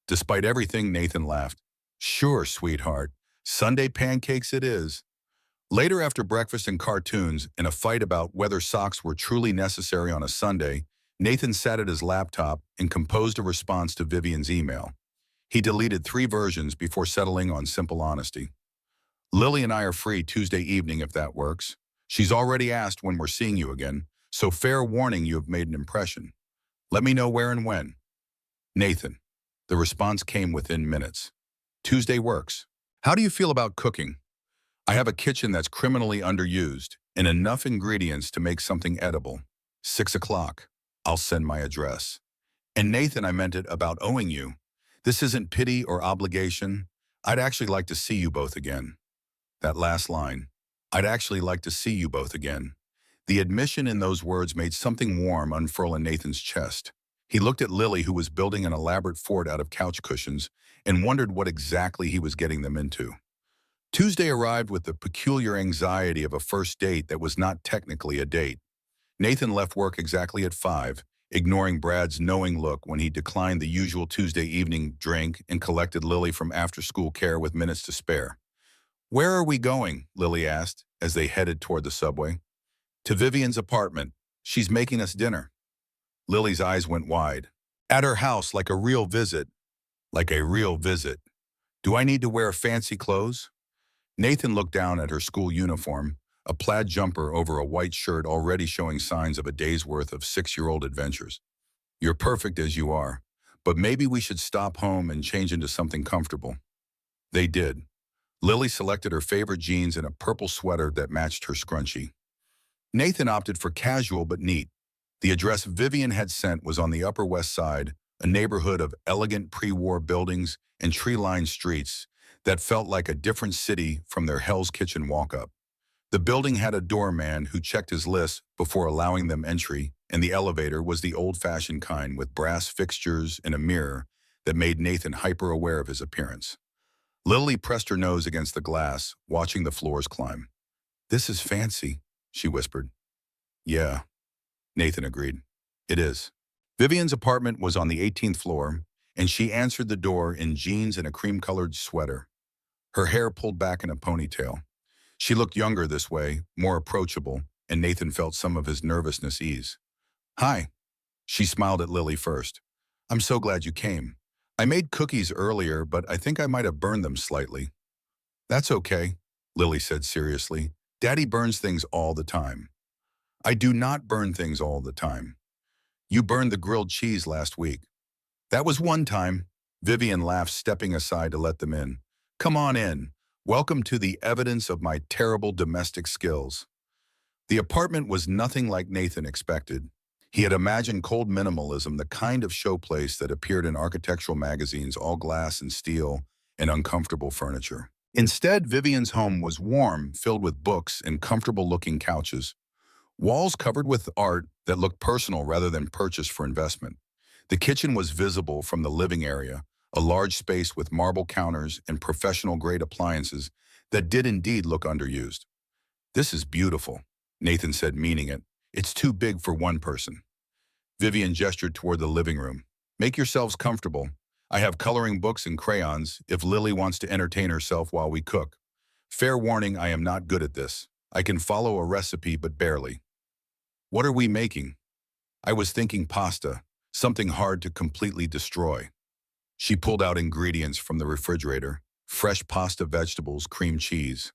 Despite everything, Nathan laughed. Sure, sweetheart. Sunday pancakes it is. Later, after breakfast and cartoons and a fight about whether socks were truly necessary on a Sunday, Nathan sat at his laptop and composed a response to Vivian's email. He deleted 3 versions before settling on simple honesty. Lily and I are free Tuesday evening if that works. She's already asked when we're seeing you again, so fair warning you have made an impression. Let me know where and when. Nathan. The response came within minutes. Tuesday works. How do you feel about cooking? I have a kitchen that's criminally underused and enough ingredients to make something edible. 6 o'clock. I'll send my address. And Nathan, I meant it about owing you. This isn't pity or obligation. I'd actually like to see you both again. That last line. I'd actually like to see you both again. The admission in those words made something warm unfurl in Nathan's chest. He looked at Lily, who was building an elaborate fort out of couch cushions, and wondered what exactly he was getting them into. Tuesday arrived with the peculiar anxiety of a first date that was not technically a date. Nathan left work exactly at 5, ignoring Brad's knowing look when he declined the usual Tuesday evening drink and collected Lily from after-school care with minutes to spare. Where are we going? Lily asked as they headed toward the subway. To Vivian's apartment. She's making us dinner. Lily's eyes went wide. At her house, like a real visit. Like a real visit. Do I need to wear fancy clothes? Nathan looked down at her school uniform, a plaid jumper over a white shirt already showing signs of a day's worth of 6-year-old adventures. You're perfect as you are, but maybe we should stop home and change into something comfortable. They did. Lily selected her favorite jeans and a purple sweater that matched her scrunchie. Nathan opted for casual but neat. The address Vivian had sent was on the Upper West Side, a neighborhood of elegant pre-war buildings and tree-lined streets that felt like a different city from their Hell's Kitchen walk-up. The building had a doorman who checked his list before allowing them entry, and the elevator was the old-fashioned kind with brass fixtures and a mirror that made Nathan hyper-aware of his appearance. Lily pressed her nose against the glass, watching the floors climb. This is fancy, she whispered. Yeah, Nathan agreed. It is. Vivian's apartment was on the 18th floor, and she answered the door in jeans and a cream-colored sweater. Her hair pulled back in a ponytail. She looked younger this way, more approachable, and Nathan felt some of his nervousness ease. Hi. She smiled at Lily first. I'm so glad you came. I made cookies earlier, but I think I might have burned them slightly. That's okay, Lily said seriously. Daddy burns things all the time. I do not burn things all the time. You burned the grilled cheese last week. That was one time. Vivian laughed, stepping aside to let them in. Come on in. Welcome to the evidence of my terrible domestic skills. The apartment was nothing like Nathan expected. He had imagined cold minimalism, the kind of showplace that appeared in architectural magazines, all glass and steel and uncomfortable furniture. Instead, Vivian's home was warm, filled with books and comfortable-looking couches. Walls covered with art that looked personal rather than purchased for investment. The kitchen was visible from the living area, a large space with marble counters and professional-grade appliances that did indeed look underused. This is beautiful, Nathan said, meaning it. It's too big for one person. Vivian gestured toward the living room. Make yourselves comfortable. I have coloring books and crayons if Lily wants to entertain herself while we cook. Fair warning, I am not good at this. I can follow a recipe, but barely. What are we making? I was thinking pasta, something hard to completely destroy. She pulled out ingredients from the refrigerator, fresh pasta, vegetables, cream cheese.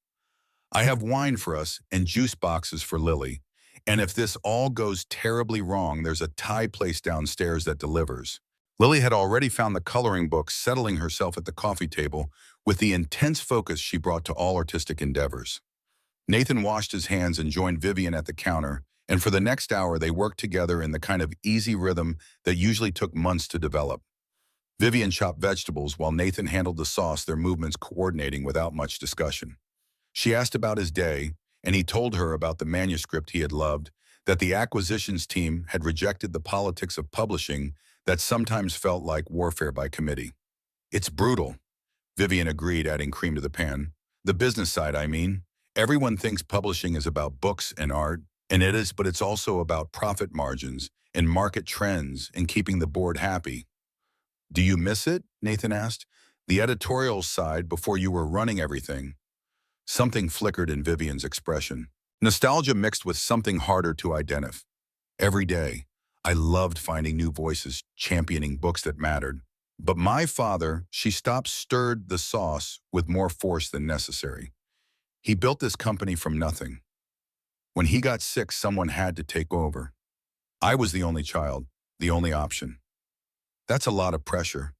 I have wine for us and juice boxes for Lily. And if this all goes terribly wrong, there's a Thai place downstairs that delivers. Lily had already found the coloring book, settling herself at the coffee table with the intense focus she brought to all artistic endeavors. Nathan washed his hands and joined Vivian at the counter, and for the next hour they worked together in the kind of easy rhythm that usually took months to develop. Vivian chopped vegetables while Nathan handled the sauce, their movements coordinating without much discussion. She asked about his day, and he told her about the manuscript he had loved, that the acquisitions team had rejected the politics of publishing that sometimes felt like warfare by committee. It's brutal, Vivian agreed, adding cream to the pan. The business side, I mean. Everyone thinks publishing is about books and art, and it is, but it's also about profit margins and market trends and keeping the board happy. Do you miss it? Nathan asked. The editorial side before you were running everything. Something flickered in Vivian's expression. Nostalgia mixed with something harder to identify. Every day, I loved finding new voices championing books that mattered. But my father, she stopped, stirred the sauce with more force than necessary. He built this company from nothing. When he got sick, someone had to take over. I was the only child, the only option. That's a lot of pressure.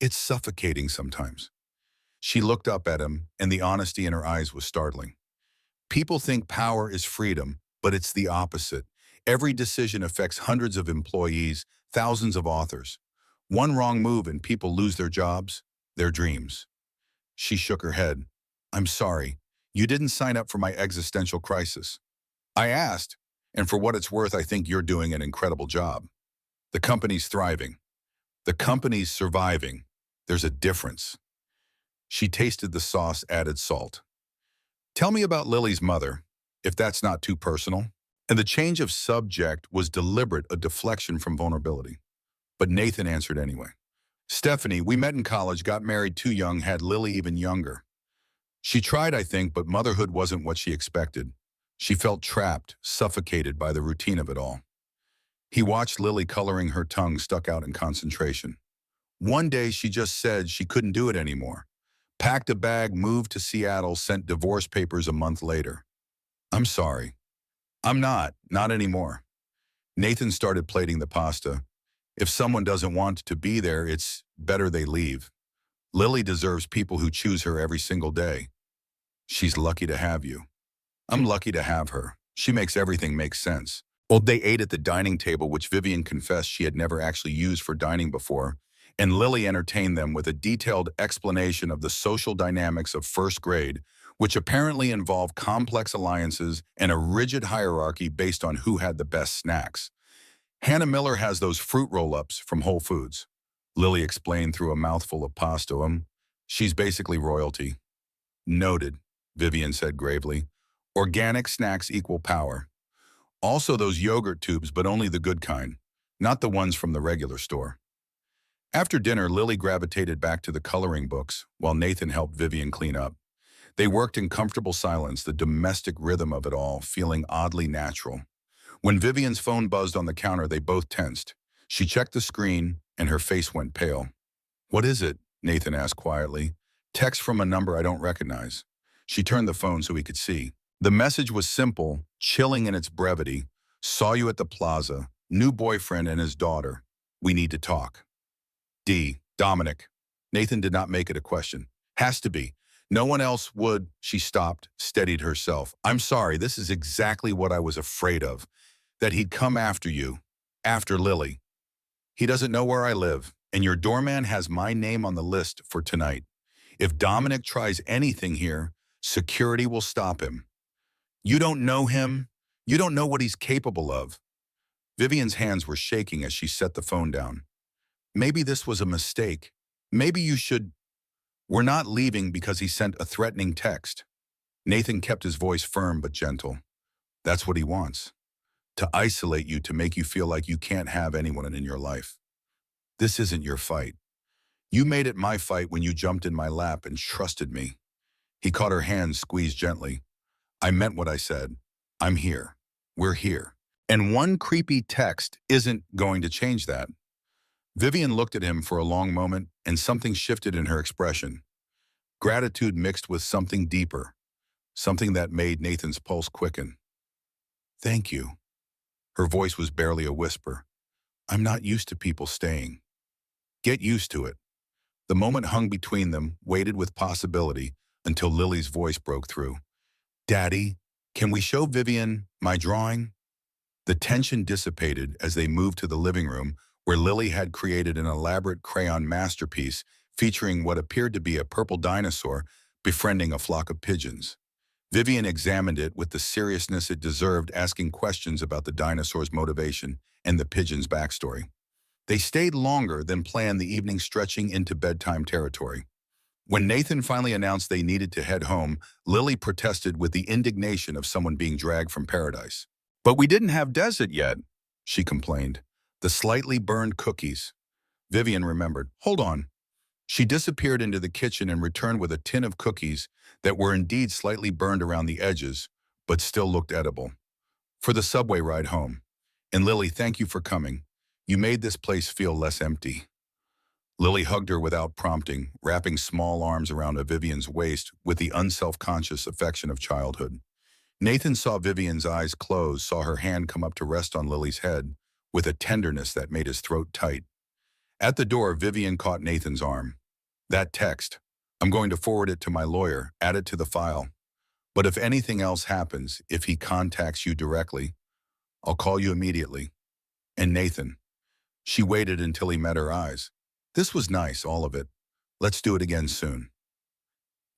It's suffocating sometimes. She looked up at him, and the honesty in her eyes was startling. People think power is freedom, but it's the opposite. Every decision affects hundreds of employees, thousands of authors. One wrong move and people lose their jobs, their dreams. She shook her head. I'm sorry. You didn't sign up for my existential crisis. I asked, and for what it's worth, I think you're doing an incredible job. The company's thriving. The company's surviving. There's a difference. She tasted the sauce, added salt. Tell me about Lily's mother, if that's not too personal. And the change of subject was deliberate, a deflection from vulnerability. But Nathan answered anyway. Stephanie, we met in college, got married too young, had Lily even younger. She tried, I think, but motherhood wasn't what she expected. She felt trapped, suffocated by the routine of it all. He watched Lily, coloring, her tongue stuck out in concentration. One day she just said she couldn't do it anymore. Packed a bag, moved to Seattle, sent divorce papers a month later. I'm sorry. I'm not anymore. Nathan started plating the pasta. If someone doesn't want to be there, it's better they leave. Lily deserves people who choose her every single day. She's lucky to have you. I'm lucky to have her. She makes everything make sense. Well, they ate at the dining table, which Vivian confessed she had never actually used for dining before, and Lily entertained them with a detailed explanation of the social dynamics of first grade, which apparently involved complex alliances and a rigid hierarchy based on who had the best snacks. Hannah Miller has those fruit roll-ups from Whole Foods, Lily explained through a mouthful of pasta. She's basically royalty. Noted, Vivian said gravely. Organic snacks equal power. Also those yogurt tubes, but only the good kind, not the ones from the regular store. After dinner, Lily gravitated back to the coloring books while Nathan helped Vivian clean up. They worked in comfortable silence, the domestic rhythm of it all feeling oddly natural. When Vivian's phone buzzed on the counter, they both tensed. She checked the screen, and her face went pale. What is it? Nathan asked quietly. Text from a number I don't recognize. She turned the phone so he could see. The message was simple, chilling in its brevity. Saw you at the plaza. New boyfriend and his daughter. We need to talk. Dominic. Nathan did not make it a question. Has to be. No one else would. She stopped, steadied herself. I'm sorry, this is exactly what I was afraid of. That he'd come after you. After Lily. He doesn't know where I live, and your doorman has my name on the list for tonight. If Dominic tries anything here, security will stop him. You don't know him. You don't know what he's capable of. Vivian's hands were shaking as she set the phone down. Maybe this was a mistake. Maybe you should... We're not leaving because he sent a threatening text. Nathan kept his voice firm but gentle. That's what he wants. To isolate you, to make you feel like you can't have anyone in your life. This isn't your fight. You made it my fight when you jumped in my lap and trusted me. He caught her hand, squeezed gently. I meant what I said. I'm here. We're here. And one creepy text isn't going to change that. Vivian looked at him for a long moment, and something shifted in her expression. Gratitude mixed with something deeper, something that made Nathan's pulse quicken. Thank you. Her voice was barely a whisper. I'm not used to people staying. Get used to it. The moment hung between them, waited with possibility, until Lily's voice broke through. Daddy, can we show Vivian my drawing? The tension dissipated as they moved to the living room, where Lily had created an elaborate crayon masterpiece featuring what appeared to be a purple dinosaur befriending a flock of pigeons. Vivian examined it with the seriousness it deserved, asking questions about the dinosaur's motivation and the pigeon's backstory. They stayed longer than planned, the evening stretching into bedtime territory. When Nathan finally announced they needed to head home, Lily protested with the indignation of someone being dragged from paradise. "But we didn't have dessert yet," she complained. "The slightly burned cookies." Vivian remembered. "Hold on." She disappeared into the kitchen and returned with a tin of cookies that were indeed slightly burned around the edges, but still looked edible. "For the subway ride home. And Lily, thank you for coming. You made this place feel less empty." Lily hugged her without prompting, wrapping small arms around Vivian's waist with the unself-conscious affection of childhood. Nathan saw Vivian's eyes close, saw her hand come up to rest on Lily's head, with a tenderness that made his throat tight. At the door, Vivian caught Nathan's arm. "That text. I'm going to forward it to my lawyer, add it to the file. But if anything else happens, if he contacts you directly, I'll call you immediately. And Nathan." She waited until he met her eyes. "This was nice, all of it. Let's do it again soon."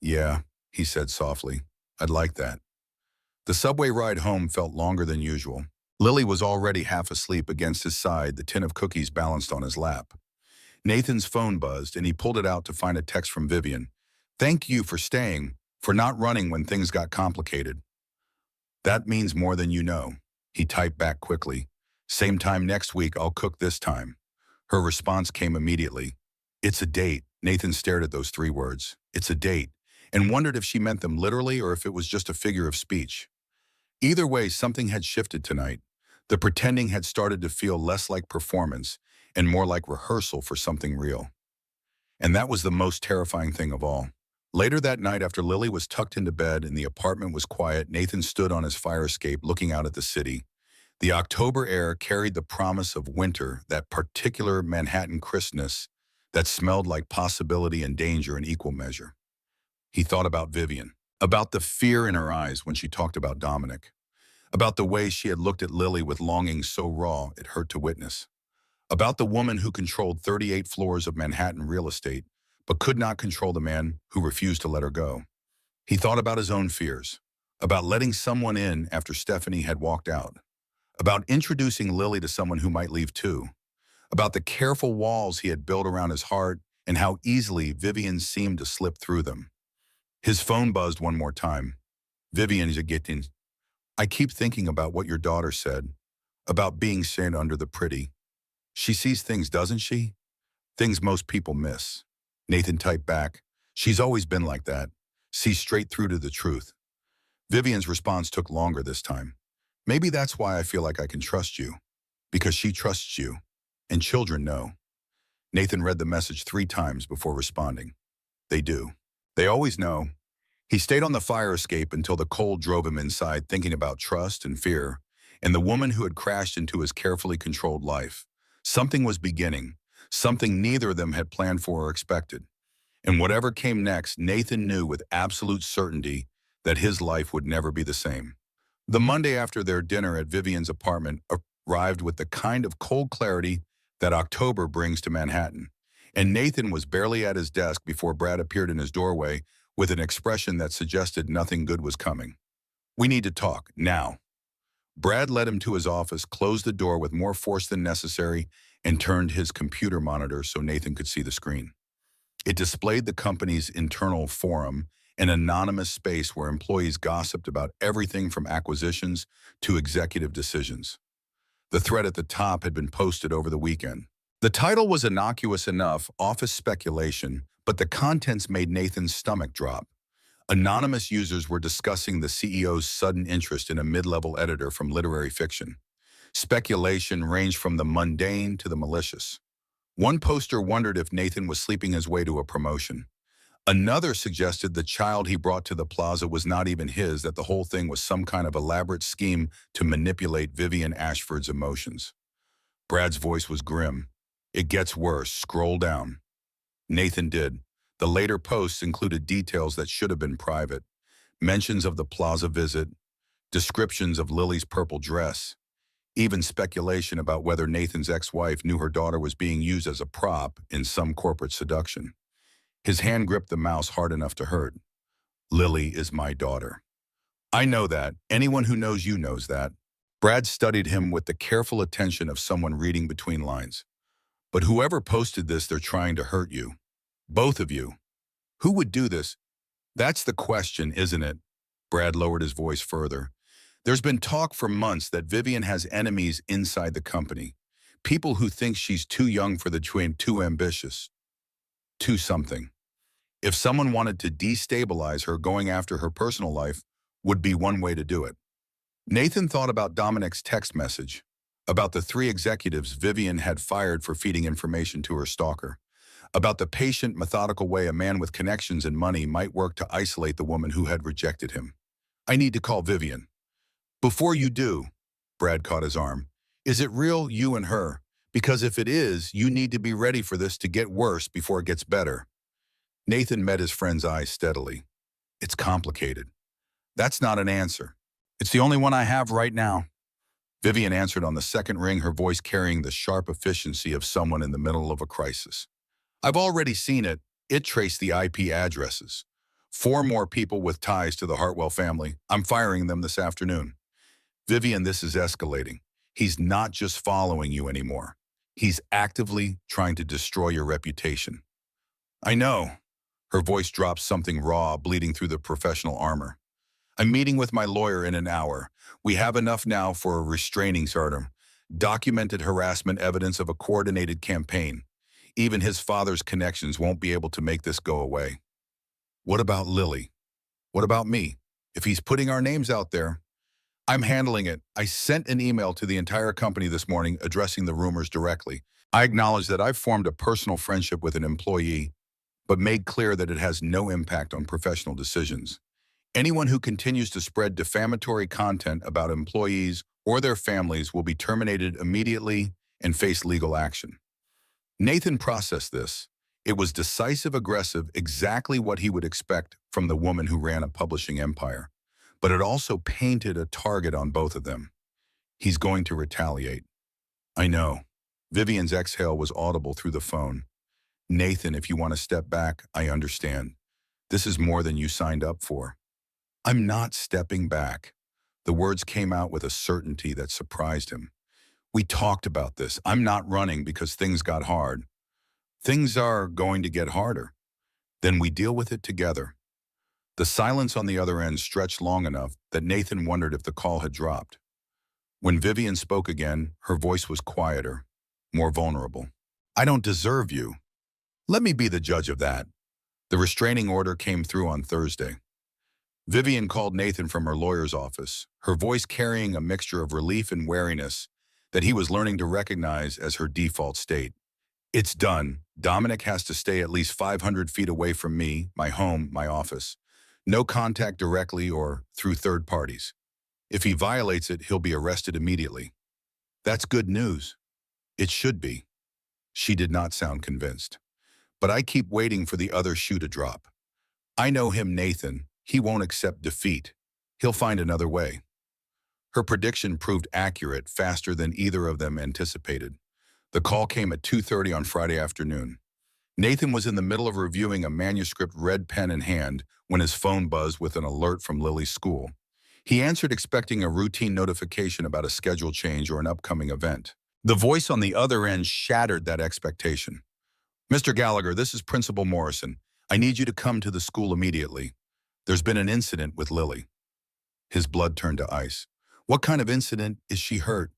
"Yeah," he said softly. "I'd like that." The subway ride home felt longer than usual. Lily was already half asleep against his side, the tin of cookies balanced on his lap. Nathan's phone buzzed, and he pulled it out to find a text from Vivian. "Thank you for staying, for not running when things got complicated." "That means more than you know," he typed back quickly. "Same time next week, I'll cook this time." Her response came immediately. "It's a date." Nathan stared at those three words. "It's a date," and wondered if she meant them literally or if it was just a figure of speech. Either way, something had shifted tonight. The pretending had started to feel less like performance and more like rehearsal for something real. And that was the most terrifying thing of all. Later that night, after Lily was tucked into bed and the apartment was quiet, Nathan stood on his fire escape looking out at the city. The October air carried the promise of winter, that particular Manhattan crispness that smelled like possibility and danger in equal measure. He thought about Vivian, about the fear in her eyes when she talked about Dominic, about the way she had looked at Lily with longing so raw it hurt to witness, about the woman who controlled 38 floors of Manhattan real estate, but could not control the man who refused to let her go. He thought about his own fears, about letting someone in after Stephanie had walked out, about introducing Lily to someone who might leave too, about the careful walls he had built around his heart and how easily Vivian seemed to slip through them. His phone buzzed one more time. "Vivian Zagitin, I keep thinking about what your daughter said, about being seen under the pretty. She sees things, doesn't she? Things most people miss." Nathan typed back, "She's always been like that. Sees straight through to the truth." Vivian's response took longer this time. "Maybe that's why I feel like I can trust you. Because she trusts you. And children know." Nathan read the message 3 times before responding. "They do. They always know." He stayed on the fire escape until the cold drove him inside, thinking about trust and fear, and the woman who had crashed into his carefully controlled life. Something was beginning, something neither of them had planned for or expected. And whatever came next, Nathan knew with absolute certainty that his life would never be the same. The Monday after their dinner at Vivian's apartment arrived with the kind of cold clarity that October brings to Manhattan, and Nathan was barely at his desk before Brad appeared in his doorway with an expression that suggested nothing good was coming. "We need to talk, now." Brad led him to his office, closed the door with more force than necessary, and turned his computer monitor so Nathan could see the screen. It displayed the company's internal forum, an anonymous space where employees gossiped about everything from acquisitions to executive decisions. The thread at the top had been posted over the weekend. The title was innocuous enough, office speculation, but the contents made Nathan's stomach drop. Anonymous users were discussing the CEO's sudden interest in a mid-level editor from literary fiction. Speculation ranged from the mundane to the malicious. One poster wondered if Nathan was sleeping his way to a promotion. Another suggested the child he brought to the plaza was not even his, that the whole thing was some kind of elaborate scheme to manipulate Vivian Ashford's emotions. Brad's voice was grim. "It gets worse. Scroll down." Nathan did. The later posts included details that should have been private. Mentions of the plaza visit, descriptions of Lily's purple dress, even speculation about whether Nathan's ex-wife knew her daughter was being used as a prop in some corporate seduction. His hand gripped the mouse hard enough to hurt. "Lily is my daughter." I know that. Anyone who knows you knows that. Brad studied him with the careful attention of someone reading between lines. But whoever posted this, they're trying to hurt you. Both of you. Who would do this? That's the question, isn't it? Brad lowered his voice further. There's been talk for months that Vivian has enemies inside the company. People who think she's too young for the dream, too ambitious, too something. If someone wanted to destabilize her, going after her personal life would be one way to do it. Nathan thought about Dominic's text message, about the 3 executives Vivian had fired for feeding information to her stalker, about the patient, methodical way a man with connections and money might work to isolate the woman who had rejected him. I need to call Vivian. Before you do, Brad caught his arm, is it real, you and her? Because if it is, you need to be ready for this to get worse before it gets better. Nathan met his friend's eyes steadily. It's complicated. That's not an answer. It's the only one I have right now. Vivian answered on the second ring, her voice carrying the sharp efficiency of someone in the middle of a crisis. I've already seen it. It traced the IP addresses. 4 more people with ties to the Hartwell family. I'm firing them this afternoon. Vivian, this is escalating. He's not just following you anymore. He's actively trying to destroy your reputation. I know. Her voice dropped, something raw, bleeding through the professional armor. I'm meeting with my lawyer in an hour. We have enough now for a restraining order. Documented harassment, evidence of a coordinated campaign. Even his father's connections won't be able to make this go away. What about Lily? What about me? If he's putting our names out there, I'm handling it. I sent an email to the entire company this morning addressing the rumors directly. I acknowledge that I've formed a personal friendship with an employee, but made clear that it has no impact on professional decisions. Anyone who continues to spread defamatory content about employees or their families will be terminated immediately and face legal action. Nathan processed this. It was decisive, aggressive, exactly what he would expect from the woman who ran a publishing empire. But it also painted a target on both of them. He's going to retaliate. I know. Vivian's exhale was audible through the phone. Nathan, if you want to step back, I understand. This is more than you signed up for. I'm not stepping back. The words came out with a certainty that surprised him. We talked about this. I'm not running because things got hard. Things are going to get harder. Then we deal with it together. The silence on the other end stretched long enough that Nathan wondered if the call had dropped. When Vivian spoke again, her voice was quieter, more vulnerable. I don't deserve you. Let me be the judge of that. The restraining order came through on Thursday. Vivian called Nathan from her lawyer's office, her voice carrying a mixture of relief and wariness that he was learning to recognize as her default state. It's done. Dominic has to stay at least 500 feet away from me, my home, my office. No contact directly or through third parties. If he violates it, he'll be arrested immediately. That's good news. It should be. She did not sound convinced. But I keep waiting for the other shoe to drop. I know him, Nathan. He won't accept defeat. He'll find another way. Her prediction proved accurate faster than either of them anticipated. The call came at 2:30 on Friday afternoon. Nathan was in the middle of reviewing a manuscript, red pen in hand, when his phone buzzed with an alert from Lily's school. He answered, expecting a routine notification about a schedule change or an upcoming event. The voice on the other end shattered that expectation. Mr. Gallagher, this is Principal Morrison. I need you to come to the school immediately. There's been an incident with Lily. His blood turned to ice. What kind of incident? Is she hurt?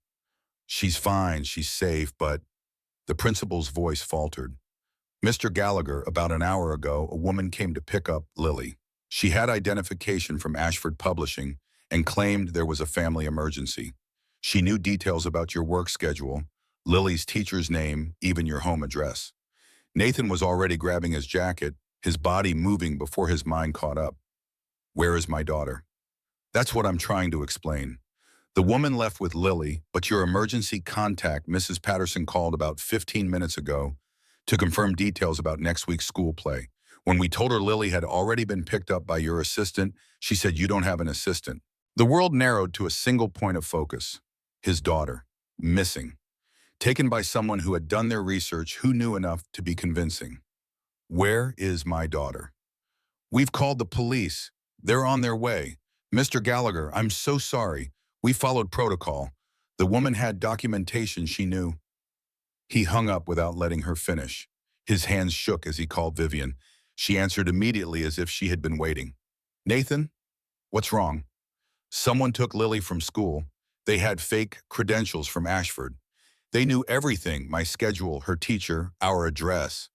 She's fine, she's safe, but... The principal's voice faltered. Mr. Gallagher, about an hour ago, a woman came to pick up Lily. She had identification from Ashford Publishing and claimed there was a family emergency. She knew details about your work schedule, Lily's teacher's name, even your home address. Nathan was already grabbing his jacket, his body moving before his mind caught up. Where is my daughter? That's what I'm trying to explain. The woman left with Lily, but your emergency contact, Mrs. Patterson, called about 15 minutes ago to confirm details about next week's school play. When we told her Lily had already been picked up by your assistant, she said you don't have an assistant. The world narrowed to a single point of focus. His daughter, missing. Taken by someone who had done their research, who knew enough to be convincing. Where is my daughter? We've called the police. They're on their way. Mr. Gallagher, I'm so sorry. We followed protocol. The woman had documentation she knew. He hung up without letting her finish. His hands shook as he called Vivian. She answered immediately as if she had been waiting. Nathan, what's wrong? Someone took Lily from school. They had fake credentials from Ashford. They knew everything, my schedule, her teacher, our address.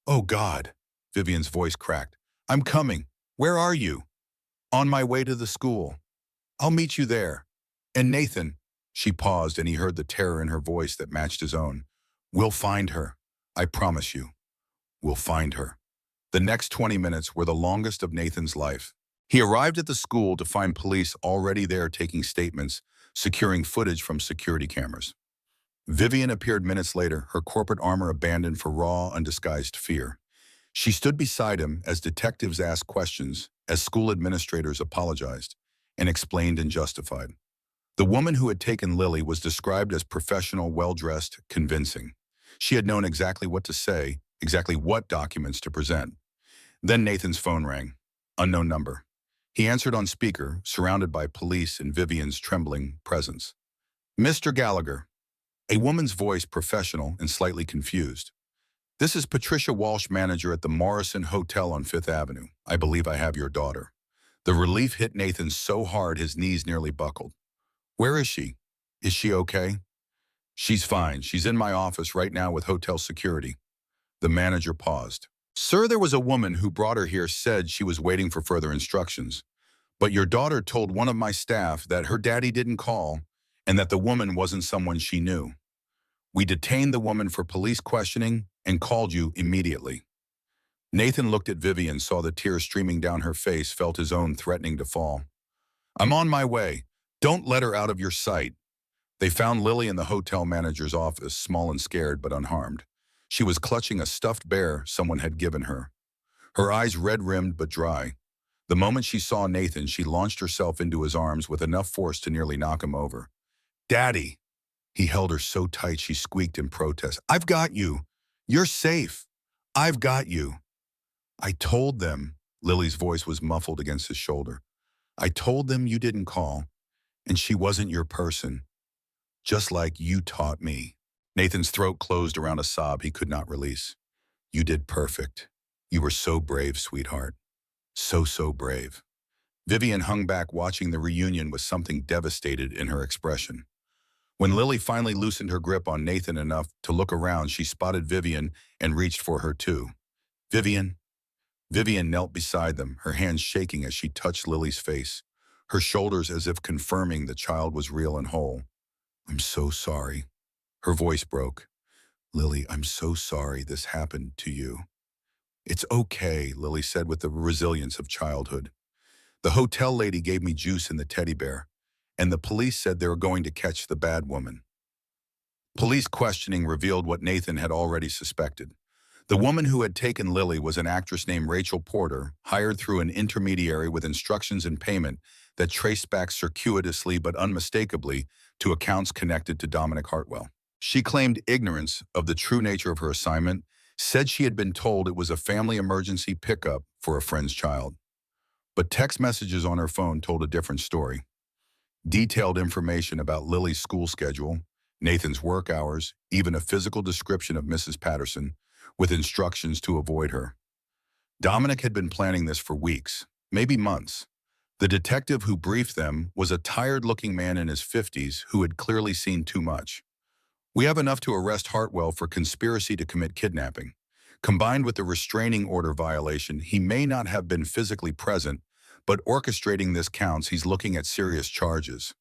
Oh God, Vivian's voice cracked. I'm coming. Where are you? On my way to the school. I'll meet you there. And Nathan, she paused and he heard the terror in her voice that matched his own. We'll find her. I promise you. We'll find her. The next 20 minutes were the longest of Nathan's life. He arrived at the school to find police already there taking statements, securing footage from security cameras. Vivian appeared minutes later, her corporate armor abandoned for raw, undisguised fear. She stood beside him as detectives asked questions, as school administrators apologized, and explained and justified. The woman who had taken Lily was described as professional, well-dressed, convincing. She had known exactly what to say, exactly what documents to present. Then Nathan's phone rang. Unknown number. He answered on speaker, surrounded by police in Vivian's trembling presence. Mr. Gallagher. A woman's voice, professional and slightly confused. This is Patricia Walsh, manager at the Morrison Hotel on Fifth Avenue. I believe I have your daughter. The relief hit Nathan so hard his knees nearly buckled. Where is she? Is she okay? She's fine. She's in my office right now with hotel security. The manager paused. Sir, there was a woman who brought her here said she was waiting for further instructions. But your daughter told one of my staff that her daddy didn't call and that the woman wasn't someone she knew. We detained the woman for police questioning and called you immediately. Nathan looked at Vivian, saw the tears streaming down her face, felt his own threatening to fall. I'm on my way. Don't let her out of your sight. They found Lily in the hotel manager's office, small and scared but unharmed. She was clutching a stuffed bear someone had given her. Her eyes red-rimmed but dry. The moment she saw Nathan, she launched herself into his arms with enough force to nearly knock him over. Daddy! He held her so tight she squeaked in protest. I've got you. You're safe. I've got you. I told them, Lily's voice was muffled against his shoulder. I told them you didn't call, and she wasn't your person. Just like you taught me. Nathan's throat closed around a sob he could not release. You did perfect. You were so brave, sweetheart. So brave. Vivian hung back, watching the reunion with something devastated in her expression. When Lily finally loosened her grip on Nathan enough to look around, she spotted Vivian and reached for her too. Vivian? Vivian knelt beside them, her hands shaking as she touched Lily's face, her shoulders as if confirming the child was real and whole. I'm so sorry. Her voice broke. Lily, I'm so sorry this happened to you. It's okay, Lily said with the resilience of childhood. The hotel lady gave me juice in the teddy bear, and the police said they were going to catch the bad woman. Police questioning revealed what Nathan had already suspected. The woman who had taken Lily was an actress named Rachel Porter, hired through an intermediary with instructions and payment that traced back circuitously but unmistakably to accounts connected to Dominic Hartwell. She claimed ignorance of the true nature of her assignment, said she had been told it was a family emergency pickup for a friend's child. But text messages on her phone told a different story. Detailed information about Lily's school schedule, Nathan's work hours, even a physical description of Mrs. Patterson, with instructions to avoid her. Dominic had been planning this for weeks, maybe months. The detective who briefed them was a tired-looking man in his 50s who had clearly seen too much. We have enough to arrest Hartwell for conspiracy to commit kidnapping. Combined with the restraining order violation, he may not have been physically present, but orchestrating this counts. He's looking at serious charges.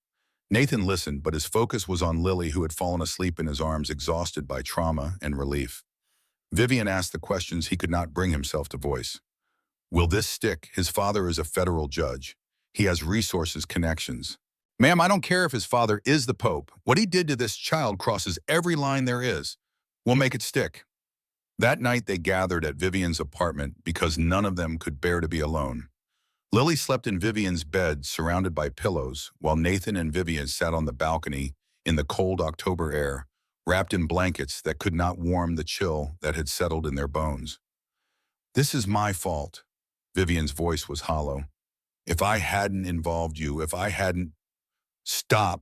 Nathan listened, but his focus was on Lily, who had fallen asleep in his arms, exhausted by trauma and relief. Vivian asked the questions he could not bring himself to voice. Will this stick? His father is a federal judge. He has resources, connections. Ma'am, I don't care if his father is the Pope. What he did to this child crosses every line there is. We'll make it stick. That night they gathered at Vivian's apartment because none of them could bear to be alone. Lily slept in Vivian's bed, surrounded by pillows, while Nathan and Vivian sat on the balcony in the cold October air, wrapped in blankets that could not warm the chill that had settled in their bones. This is my fault. Vivian's voice was hollow. If I hadn't involved you, if I hadn't... Stop.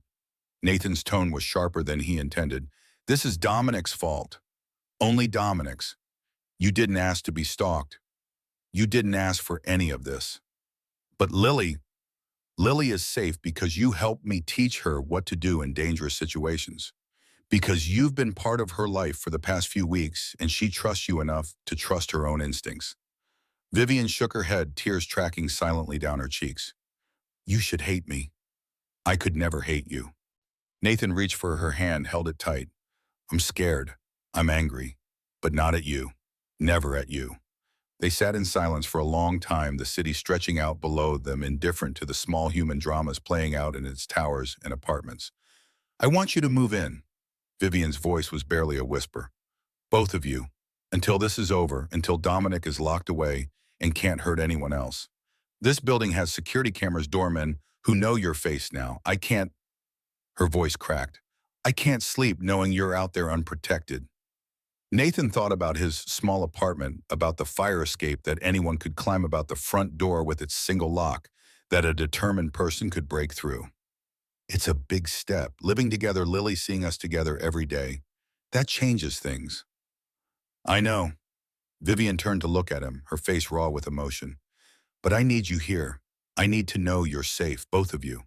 Nathan's tone was sharper than he intended. This is Dominic's fault. Only Dominic's. You didn't ask to be stalked. You didn't ask for any of this. But Lily is safe because you helped me teach her what to do in dangerous situations. Because you've been part of her life for the past few weeks and she trusts you enough to trust her own instincts. Vivian shook her head, tears tracking silently down her cheeks. You should hate me. I could never hate you. Nathan reached for her hand, held it tight. I'm scared. I'm angry. But not at you. Never at you. They sat in silence for a long time, the city stretching out below them, indifferent to the small human dramas playing out in its towers and apartments. I want you to move in. Vivian's voice was barely a whisper. Both of you. Until this is over, until Dominic is locked away and can't hurt anyone else. This building has security cameras, doormen who know your face now. I can't... Her voice cracked. I can't sleep knowing you're out there unprotected. Nathan thought about his small apartment, about the fire escape that anyone could climb, about the front door with its single lock that a determined person could break through. It's a big step. Living together, Lily seeing us together every day. That changes things. I know. Vivian turned to look at him, her face raw with emotion. But I need you here. I need to know you're safe, both of you.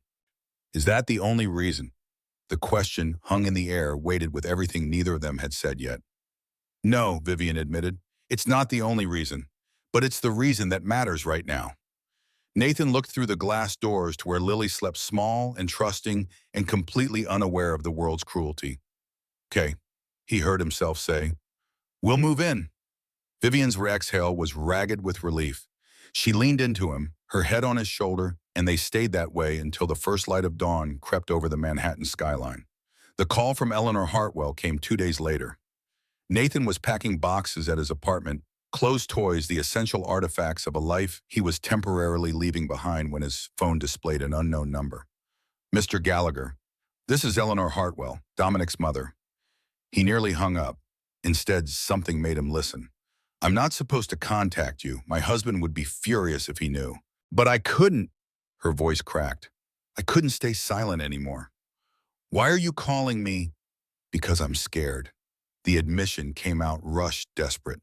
Is that the only reason? The question hung in the air, weighted with everything neither of them had said yet. No, Vivian admitted. It's not the only reason, but it's the reason that matters right now. Nathan looked through the glass doors to where Lily slept, small and trusting and completely unaware of the world's cruelty. Okay, he heard himself say. We'll move in. Vivian's exhale was ragged with relief. She leaned into him, her head on his shoulder, and they stayed that way until the first light of dawn crept over the Manhattan skyline. The call from Eleanor Hartwell came 2 days later. Nathan was packing boxes at his apartment, closed toys, the essential artifacts of a life he was temporarily leaving behind when his phone displayed an unknown number. Mr. Gallagher, this is Eleanor Hartwell, Dominic's mother. He nearly hung up. Instead, something made him listen. I'm not supposed to contact you. My husband would be furious if he knew. But I couldn't. Her voice cracked. I couldn't stay silent anymore. Why are you calling me? Because I'm scared. The admission came out rushed, desperate.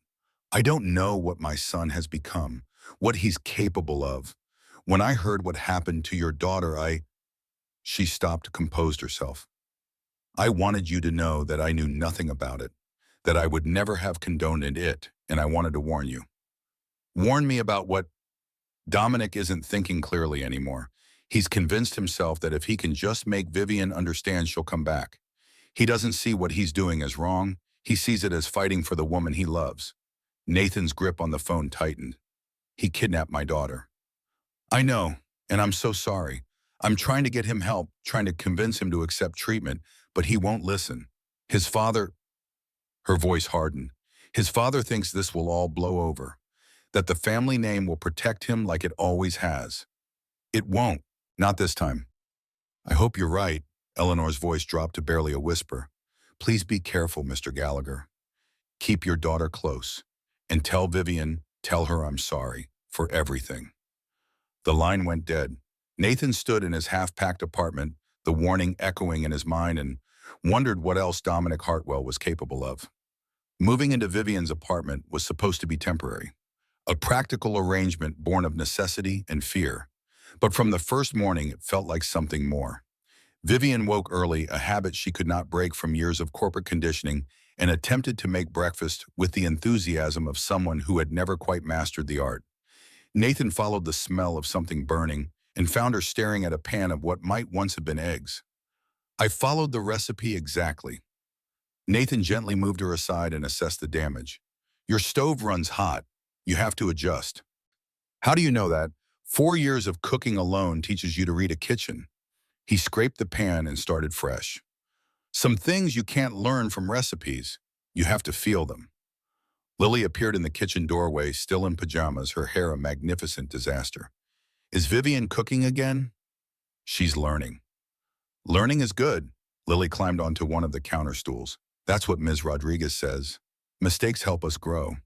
I don't know what my son has become, what he's capable of. When I heard what happened to your daughter, She stopped, composed herself. I wanted you to know that I knew nothing about it, that I would never have condoned it, and I wanted to warn you. Warn me about what... Dominic isn't thinking clearly anymore. He's convinced himself that if he can just make Vivian understand, she'll come back. He doesn't see what he's doing as wrong. He sees it as fighting for the woman he loves. Nathan's grip on the phone tightened. He kidnapped my daughter. I know, and I'm so sorry. I'm trying to get him help, trying to convince him to accept treatment, but he won't listen. His father... Her voice hardened. His father thinks this will all blow over, that the family name will protect him like it always has. It won't, not this time. I hope you're right. Eleanor's voice dropped to barely a whisper. Please be careful, Mr. Gallagher. Keep your daughter close. And tell Vivian, tell her I'm sorry for everything. The line went dead. Nathan stood in his half-packed apartment, the warning echoing in his mind, and wondered what else Dominic Hartwell was capable of. Moving into Vivian's apartment was supposed to be temporary, a practical arrangement born of necessity and fear. But from the first morning, it felt like something more. Vivian woke early, a habit she could not break from years of corporate conditioning, and attempted to make breakfast with the enthusiasm of someone who had never quite mastered the art. Nathan followed the smell of something burning and found her staring at a pan of what might once have been eggs. I followed the recipe exactly. Nathan gently moved her aside and assessed the damage. Your stove runs hot. You have to adjust. How do you know that? 4 years of cooking alone teaches you to read a kitchen. He scraped the pan and started fresh. Some things you can't learn from recipes. You have to feel them. Lily appeared in the kitchen doorway, still in pajamas, her hair a magnificent disaster. Is Vivian cooking again? She's learning. Learning is good. Lily climbed onto one of the counter stools. That's what Ms. Rodriguez says. Mistakes help us grow.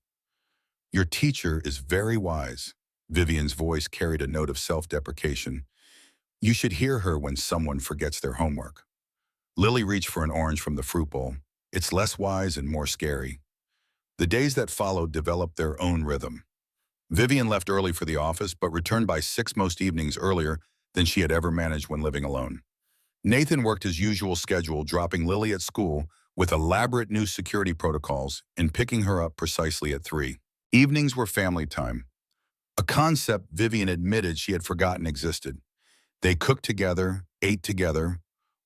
Your teacher is very wise. Vivian's voice carried a note of self-deprecation. You should hear her when someone forgets their homework. Lily reached for an orange from the fruit bowl. It's less wise and more scary. The days that followed developed their own rhythm. Vivian left early for the office, but returned by 6 most evenings earlier than she had ever managed when living alone. Nathan worked his usual schedule, dropping Lily at school with elaborate new security protocols and picking her up precisely at 3. Evenings were family time, a concept Vivian admitted she had forgotten existed. They cooked together, ate together,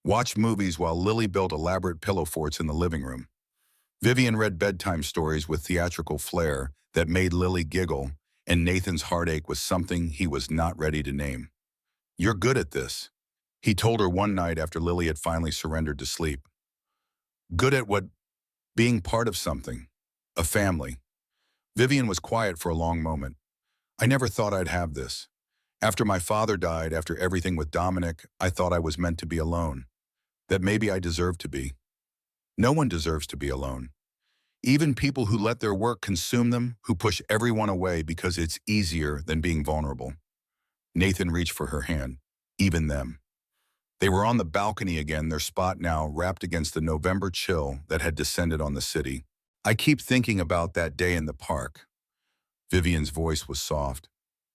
watched movies while Lily built elaborate pillow forts in the living room. Vivian read bedtime stories with theatrical flair that made Lily giggle, and Nathan's heartache was something he was not ready to name. You're good at this, he told her one night after Lily had finally surrendered to sleep. Good at what? Being part of something. A family. Vivian was quiet for a long moment. I never thought I'd have this. After my father died, after everything with Dominic, I thought I was meant to be alone. That maybe I deserved to be. No one deserves to be alone. Even people who let their work consume them, who push everyone away because it's easier than being vulnerable. Nathan reached for her hand. Even them. They were on the balcony again, their spot now wrapped against the November chill that had descended on the city. I keep thinking about that day in the park. Vivian's voice was soft.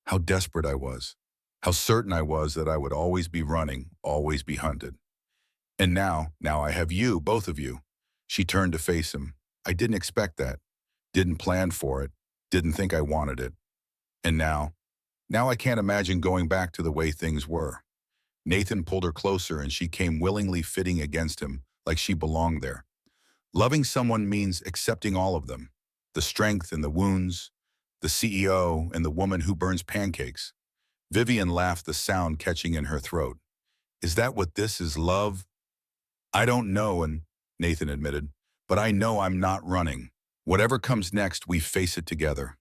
How desperate I was. How certain I was that I would always be running, always be hunted. And now I have you, both of you. She turned to face him. I didn't expect that. Didn't plan for it. Didn't think I wanted it. And now I can't imagine going back to the way things were. Nathan pulled her closer and she came willingly fitting against him like she belonged there. Loving someone means accepting all of them. The strength and the wounds, the CEO and the woman who burns pancakes. Vivian laughed, the sound catching in her throat. Is that what this is, love? I don't know, and Nathan admitted, but I know I'm not running. Whatever comes next, we face it together.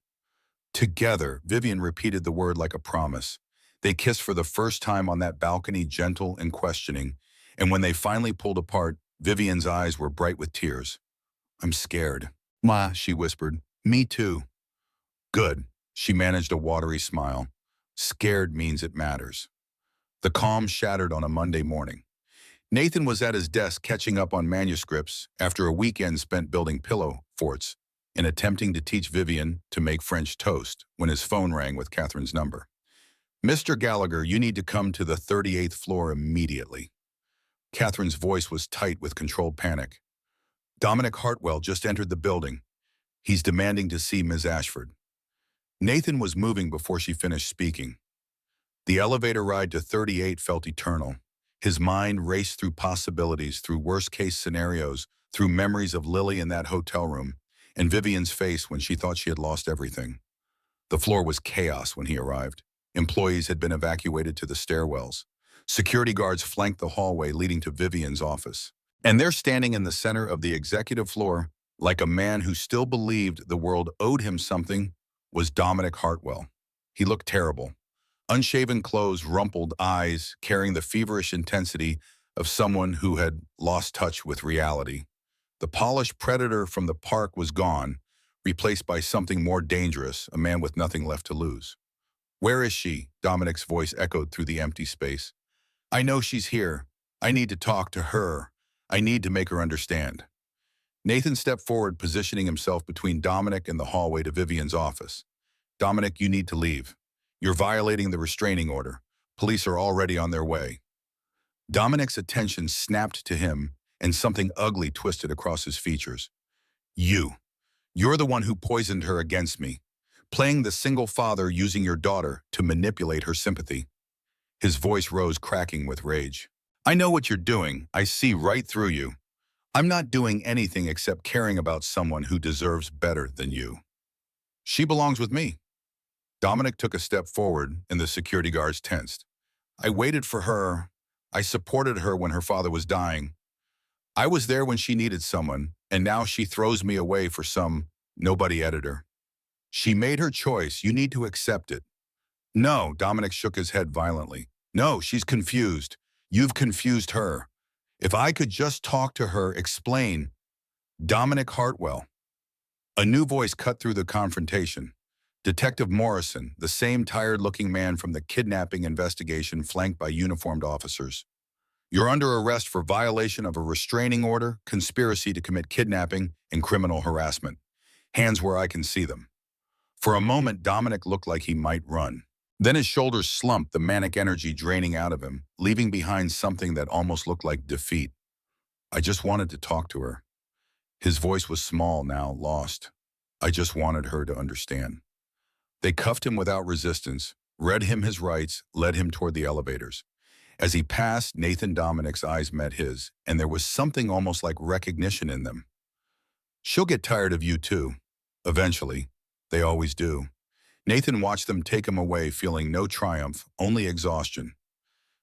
Together, Vivian repeated the word like a promise. They kissed for the first time on that balcony, gentle and questioning, and when they finally pulled apart, Vivian's eyes were bright with tears. I'm scared. Ma, she whispered. Me too. Good. She managed a watery smile. Scared means it matters. The calm shattered on a Monday morning. Nathan was at his desk catching up on manuscripts after a weekend spent building pillow forts and attempting to teach Vivian to make French toast when his phone rang with Catherine's number. Mr. Gallagher, you need to come to the 38th floor immediately. Catherine's voice was tight with controlled panic. Dominic Hartwell just entered the building. He's demanding to see Ms. Ashford. Nathan was moving before she finished speaking. The elevator ride to 38 felt eternal. His mind raced through possibilities, through worst-case scenarios, through memories of Lily in that hotel room, and Vivian's face when she thought she had lost everything. The floor was chaos when he arrived. Employees had been evacuated to the stairwells. Security guards flanked the hallway leading to Vivian's office. And there, standing in the center of the executive floor, like a man who still believed the world owed him something, was Dominic Hartwell. He looked terrible. Unshaven clothes, rumpled eyes, carrying the feverish intensity of someone who had lost touch with reality. The polished predator from the park was gone, replaced by something more dangerous, a man with nothing left to lose. Where is she? Dominic's voice echoed through the empty space. I know she's here. I need to talk to her. I need to make her understand. Nathan stepped forward, positioning himself between Dominic and the hallway to Vivian's office. Dominic, you need to leave. You're violating the restraining order. Police are already on their way. Dominic's attention snapped to him, and something ugly twisted across his features. You're the one who poisoned her against me, playing the single father, using your daughter to manipulate her sympathy. His voice rose, cracking with rage. I know what you're doing. I see right through you. I'm not doing anything except caring about someone who deserves better than you. She belongs with me. Dominic took a step forward, and the security guards tensed. I waited for her. I supported her when her father was dying. I was there when she needed someone, and now she throws me away for some nobody editor. She made her choice. You need to accept it. No, Dominic shook his head violently. No, she's confused. You've confused her. If I could just talk to her, explain. Dominic Hartwell. A new voice cut through the confrontation. Detective Morrison, the same tired-looking man from the kidnapping investigation flanked by uniformed officers. You're under arrest for violation of a restraining order, conspiracy to commit kidnapping, and criminal harassment. Hands where I can see them. For a moment, Dominic looked like he might run. Then his shoulders slumped, the manic energy draining out of him, leaving behind something that almost looked like defeat. I just wanted to talk to her. His voice was small now, lost. I just wanted her to understand. They cuffed him without resistance, read him his rights, led him toward the elevators. As he passed, Nathan Dominic's eyes met his, and there was something almost like recognition in them. She'll get tired of you too. Eventually. They always do. Nathan watched them take him away, feeling no triumph, only exhaustion.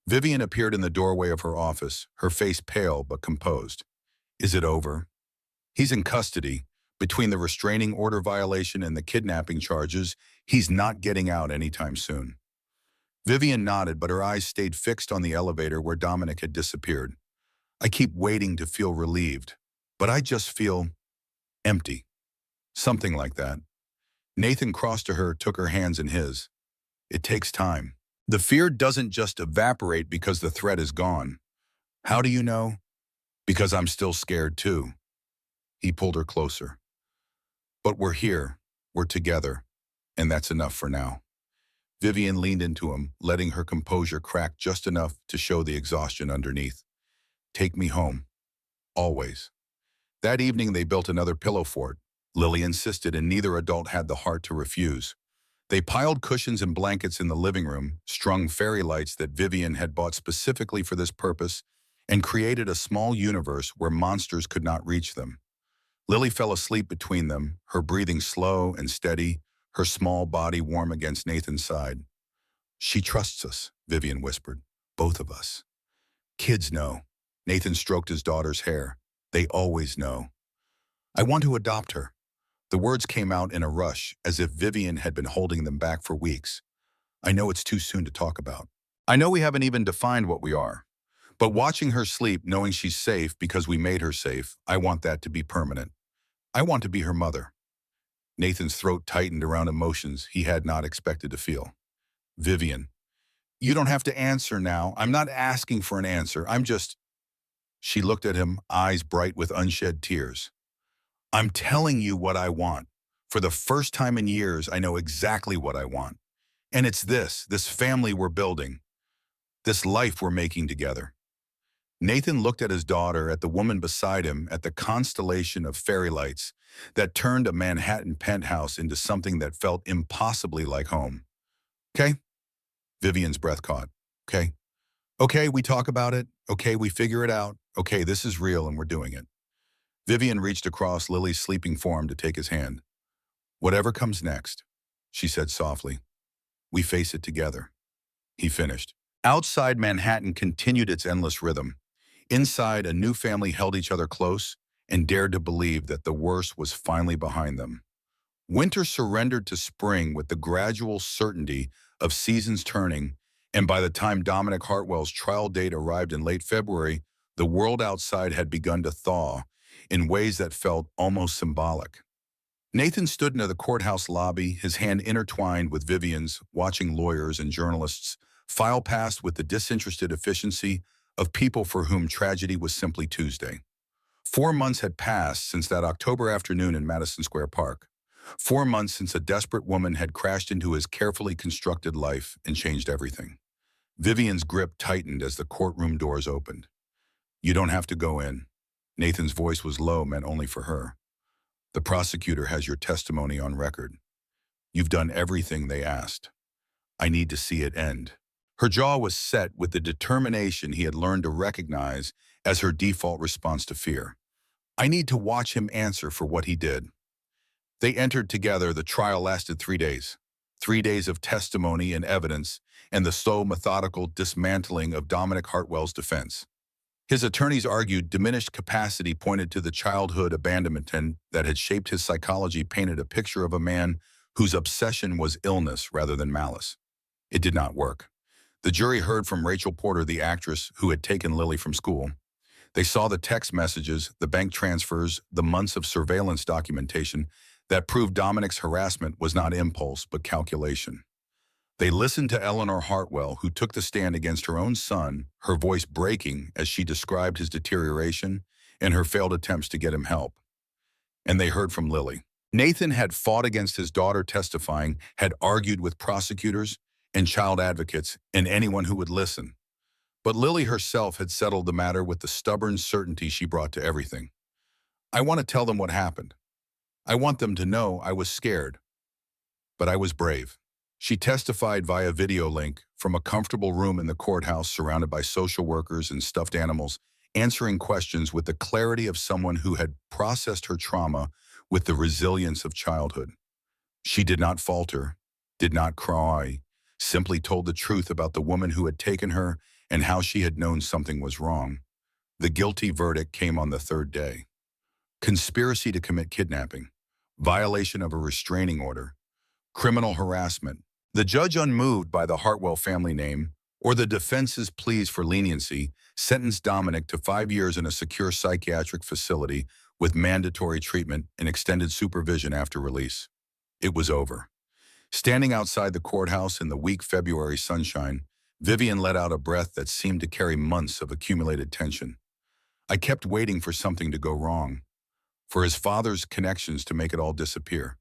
Vivian appeared in the doorway of her office, her face pale but composed. Is it over? He's in custody. Between the restraining order violation and the kidnapping charges, he's not getting out anytime soon. Vivian nodded, but her eyes stayed fixed on the elevator where Dominic had disappeared. I keep waiting to feel relieved, but I just feel empty. Something like that. Nathan crossed to her, took her hands in his. It takes time. The fear doesn't just evaporate because the threat is gone. How do you know? Because I'm still scared too. He pulled her closer. But we're here, we're together, and that's enough for now. Vivian leaned into him, letting her composure crack just enough to show the exhaustion underneath. Take me home. Always. That evening they built another pillow fort. Lily insisted, and neither adult had the heart to refuse. They piled cushions and blankets in the living room, strung fairy lights that Vivian had bought specifically for this purpose, and created a small universe where monsters could not reach them. Lily fell asleep between them, her breathing slow and steady, her small body warm against Nathan's side. She trusts us, Vivian whispered. Both of us. Kids know. Nathan stroked his daughter's hair. They always know. I want to adopt her. The words came out in a rush, as if Vivian had been holding them back for weeks. I know it's too soon to talk about. I know we haven't even defined what we are. But watching her sleep, knowing she's safe because we made her safe, I want that to be permanent. I want to be her mother. Nathan's throat tightened around emotions he had not expected to feel. Vivian, you don't have to answer now. I'm not asking for an answer. I'm just... She looked at him, eyes bright with unshed tears. I'm telling you what I want. For the first time in years, I know exactly what I want. And it's this family we're building, this life we're making together. Nathan looked at his daughter, at the woman beside him, at the constellation of fairy lights that turned a Manhattan penthouse into something that felt impossibly like home. Okay? Vivian's breath caught. Okay? Okay, we talk about it. Okay, we figure it out. Okay, this is real and we're doing it. Vivian reached across Lily's sleeping form to take his hand. Whatever comes next, she said softly, we face it together. He finished. Outside, Manhattan continued its endless rhythm. Inside, a new family held each other close and dared to believe that the worst was finally behind them. Winter surrendered to spring with the gradual certainty of seasons turning, and by the time Dominic Hartwell's trial date arrived in late February, the world outside had begun to thaw in ways that felt almost symbolic. Nathan stood in the courthouse lobby, his hand intertwined with Vivian's, watching lawyers and journalists file past with the disinterested efficiency of people for whom tragedy was simply Tuesday. 4 months had passed since that October afternoon in Madison Square Park. 4 months since a desperate woman had crashed into his carefully constructed life and changed everything. Vivian's grip tightened as the courtroom doors opened. You don't have to go in. Nathan's voice was low, meant only for her. The prosecutor has your testimony on record. You've done everything they asked. I need to see it end. Her jaw was set with the determination he had learned to recognize as her default response to fear. I need to watch him answer for what he did. They entered together. The trial lasted 3 days. 3 days of testimony and evidence, and the slow, methodical dismantling of Dominic Hartwell's defense. His attorneys argued diminished capacity pointed to the childhood abandonment that had shaped his psychology, painted a picture of a man whose obsession was illness rather than malice. It did not work. The jury heard from Rachel Porter, the actress who had taken Lily from school. They saw the text messages, the bank transfers, the months of surveillance documentation. That proved Dominic's harassment was not impulse, but calculation. They listened to Eleanor Hartwell, who took the stand against her own son, her voice breaking as she described his deterioration and her failed attempts to get him help. And they heard from Lily. Nathan had fought against his daughter testifying, had argued with prosecutors and child advocates and anyone who would listen. But Lily herself had settled the matter with the stubborn certainty she brought to everything. I want to tell them what happened. I want them to know I was scared, but I was brave. She testified via video link from a comfortable room in the courthouse surrounded by social workers and stuffed animals, answering questions with the clarity of someone who had processed her trauma with the resilience of childhood. She did not falter, did not cry, simply told the truth about the woman who had taken her and how she had known something was wrong. The guilty verdict came on the third day. Conspiracy to commit kidnapping, violation of a restraining order, criminal harassment. The judge, unmoved by the Hartwell family name or the defense's pleas for leniency, sentenced Dominic to 5 years in a secure psychiatric facility with mandatory treatment and extended supervision after release. It was over. Standing outside the courthouse in the weak February sunshine, Vivian let out a breath that seemed to carry months of accumulated tension. I kept waiting for something to go wrong, for his father's connections to make it all disappear.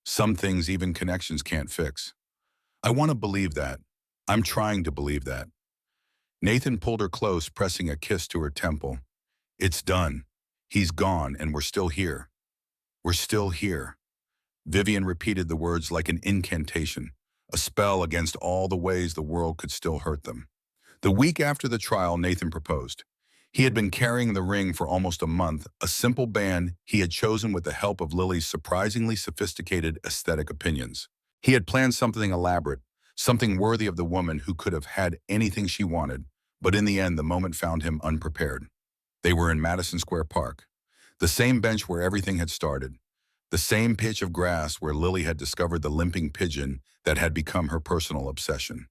Some things even connections can't fix. I want to believe that. I'm trying to believe that. Nathan pulled her close, pressing a kiss to her temple. It's done. He's gone, and we're still here. We're still here. Vivian repeated the words like an incantation, a spell against all the ways the world could still hurt them. The week after the trial, Nathan proposed. He had been carrying the ring for almost a month, a simple band he had chosen with the help of Lily's surprisingly sophisticated aesthetic opinions. He had planned something elaborate, something worthy of the woman who could have had anything she wanted, but in the end the moment found him unprepared. They were in Madison Square Park, the same bench where everything had started, the same pitch of grass where Lily had discovered the limping pigeon that had become her personal obsession.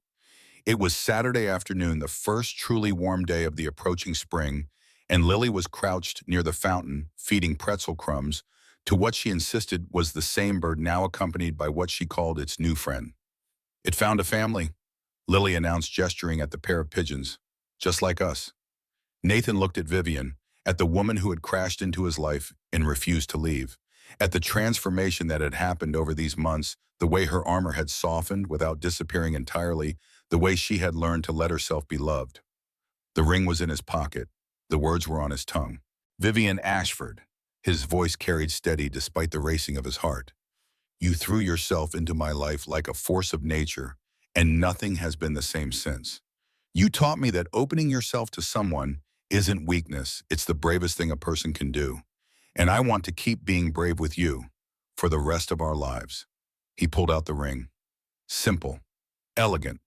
It was Saturday afternoon, the first truly warm day of the approaching spring, and Lily was crouched near the fountain, feeding pretzel crumbs to what she insisted was the same bird, now accompanied by what she called its new friend. It found a family, Lily announced, gesturing at the pair of pigeons. Just like us. Nathan looked at Vivian, at the woman who had crashed into his life and refused to leave, at the transformation that had happened over these months, the way her armor had softened without disappearing entirely, the way she had learned to let herself be loved. The ring was in his pocket. The words were on his tongue. Vivian Ashford. His voice carried steady despite the racing of his heart. You threw yourself into my life like a force of nature, and nothing has been the same since. You taught me that opening yourself to someone isn't weakness, it's the bravest thing a person can do. And I want to keep being brave with you for the rest of our lives. He pulled out the ring. Simple, elegant,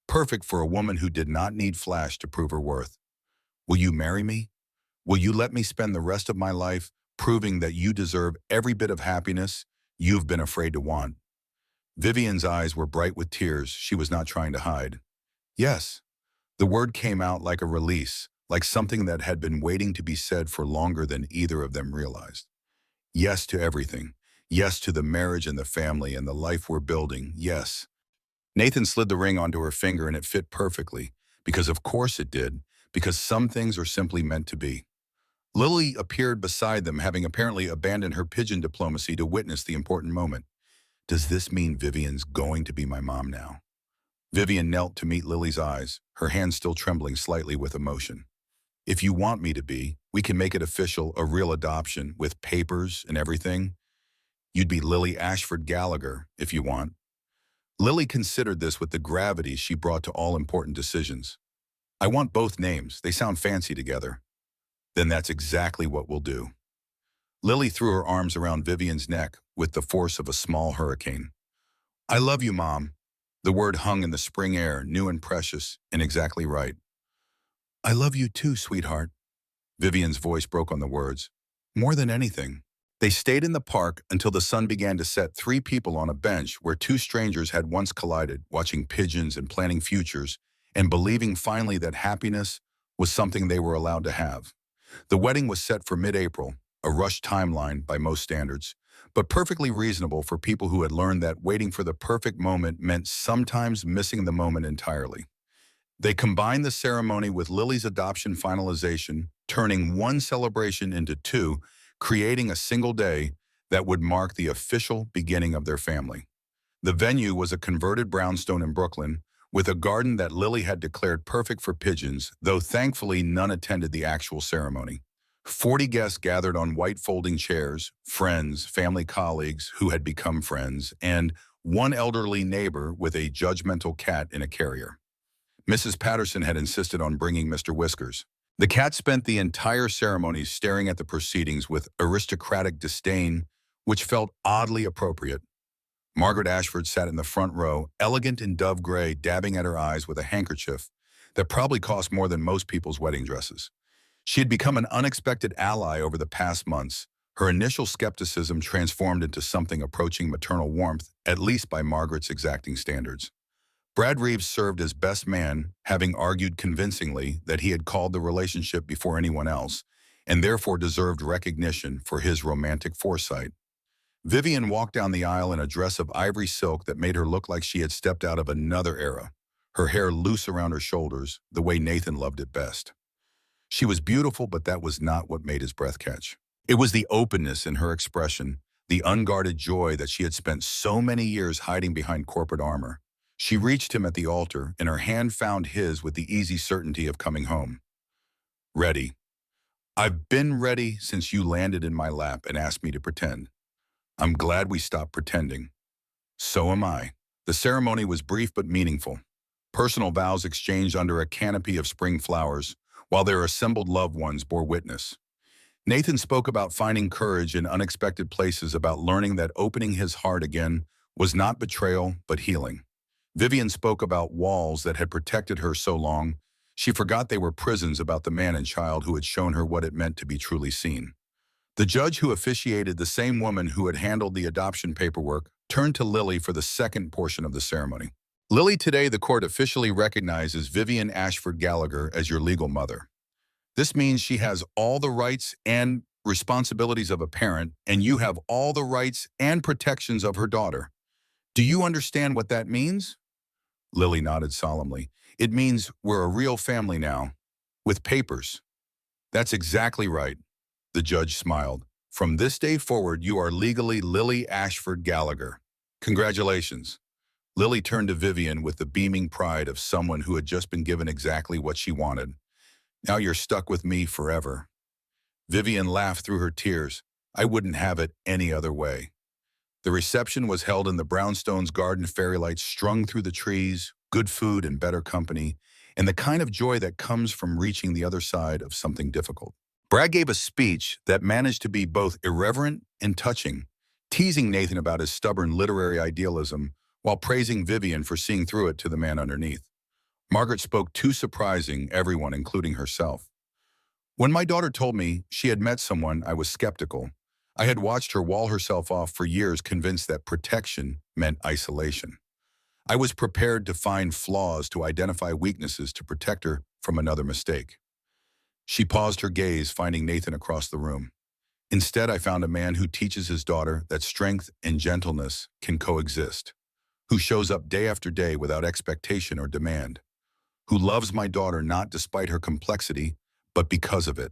perfect for a woman who did not need flash to prove her worth. Will you marry me? Will you let me spend the rest of my life proving that you deserve every bit of happiness you've been afraid to want? Vivian's eyes were bright with tears she was not trying to hide. Yes. The word came out like a release, like something that had been waiting to be said for longer than either of them realized. Yes to everything. Yes to the marriage and the family and the life we're building. Yes. Nathan slid the ring onto her finger and it fit perfectly, because of course it did, because some things are simply meant to be. Lily appeared beside them, having apparently abandoned her pigeon diplomacy to witness the important moment. Does this mean Vivian's going to be my mom now? Vivian knelt to meet Lily's eyes, her hand still trembling slightly with emotion. If you want me to be, we can make it official, a real adoption, with papers and everything. You'd be Lily Ashford Gallagher, if you want. Lily considered this with the gravity she brought to all important decisions. I want both names. They sound fancy together. Then that's exactly what we'll do. Lily threw her arms around Vivian's neck with the force of a small hurricane. I love you, Mom. The word hung in the spring air, new and precious, and exactly right. I love you too, sweetheart. Vivian's voice broke on the words. More than anything. They stayed in the park until the sun began to set, 3 people on a bench where 2 strangers had once collided, watching pigeons and planning futures, and believing finally that happiness was something they were allowed to have. The wedding was set for mid-April, a rushed timeline by most standards, but perfectly reasonable for people who had learned that waiting for the perfect moment meant sometimes missing the moment entirely. They combined the ceremony with Lily's adoption finalization, turning one celebration into two, creating a single day that would mark the official beginning of their family. The venue was a converted brownstone in Brooklyn, with a garden that Lily had declared perfect for pigeons, though thankfully none attended the actual ceremony. 40 guests gathered on white folding chairs, friends, family colleagues who had become friends, and one elderly neighbor with a judgmental cat in a carrier. Mrs. Patterson had insisted on bringing Mr. Whiskers. The cat spent the entire ceremony staring at the proceedings with aristocratic disdain, which felt oddly appropriate. Margaret Ashford sat in the front row, elegant in dove gray, dabbing at her eyes with a handkerchief that probably cost more than most people's wedding dresses. She had become an unexpected ally over the past months. Her initial skepticism transformed into something approaching maternal warmth, at least by Margaret's exacting standards. Brad Reeves served as best man, having argued convincingly that he had called the relationship before anyone else, and therefore deserved recognition for his romantic foresight. Vivian walked down the aisle in a dress of ivory silk that made her look like she had stepped out of another era, her hair loose around her shoulders, the way Nathan loved it best. She was beautiful, but that was not what made his breath catch. It was the openness in her expression, the unguarded joy that she had spent so many years hiding behind corporate armor. She reached him at the altar, and her hand found his with the easy certainty of coming home. Ready. I've been ready since you landed in my lap and asked me to pretend. I'm glad we stopped pretending. So am I. The ceremony was brief but meaningful. Personal vows exchanged under a canopy of spring flowers, while their assembled loved ones bore witness. Nathan spoke about finding courage in unexpected places, about learning that opening his heart again was not betrayal but healing. Vivian spoke about walls that had protected her so long, she forgot they were prisons, about the man and child who had shown her what it meant to be truly seen. The judge who officiated, the same woman who had handled the adoption paperwork, turned to Lily for the second portion of the ceremony. Lily, today the court officially recognizes Vivian Ashford Gallagher as your legal mother. This means she has all the rights and responsibilities of a parent, and you have all the rights and protections of her daughter. Do you understand what that means? Lily nodded solemnly. It means we're a real family now, with papers. That's exactly right. The judge smiled. From this day forward, you are legally Lily Ashford Gallagher. Congratulations. Lily turned to Vivian with the beaming pride of someone who had just been given exactly what she wanted. Now you're stuck with me forever. Vivian laughed through her tears. I wouldn't have it any other way. The reception was held in the brownstone's garden, fairy lights strung through the trees, good food and better company, and the kind of joy that comes from reaching the other side of something difficult. Brad gave a speech that managed to be both irreverent and touching, teasing Nathan about his stubborn literary idealism while praising Vivian for seeing through it to the man underneath. Margaret spoke, too surprising everyone, including herself. When my daughter told me she had met someone, I was skeptical. I had watched her wall herself off for years, convinced that protection meant isolation. I was prepared to find flaws, to identify weaknesses, to protect her from another mistake. She paused, her gaze finding Nathan across the room. Instead, I found a man who teaches his daughter that strength and gentleness can coexist, who shows up day after day without expectation or demand, who loves my daughter not despite her complexity, but because of it.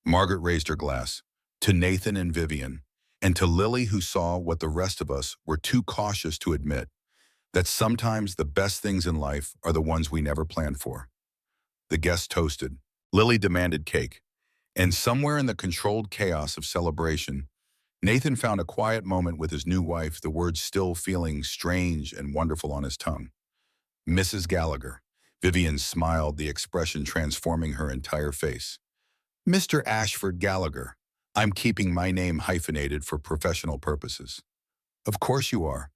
Margaret raised her glass, to Nathan and Vivian, and to Lily, who saw what the rest of us were too cautious to admit, that sometimes the best things in life are the ones we never planned for. The guests toasted. Lily demanded cake, and somewhere in the controlled chaos of celebration, Nathan found a quiet moment with his new wife, the words still feeling strange and wonderful on his tongue. Mrs. Gallagher. Vivian smiled, the expression transforming her entire face. Mr. Ashford Gallagher. I'm keeping my name hyphenated for professional purposes. Of course you are.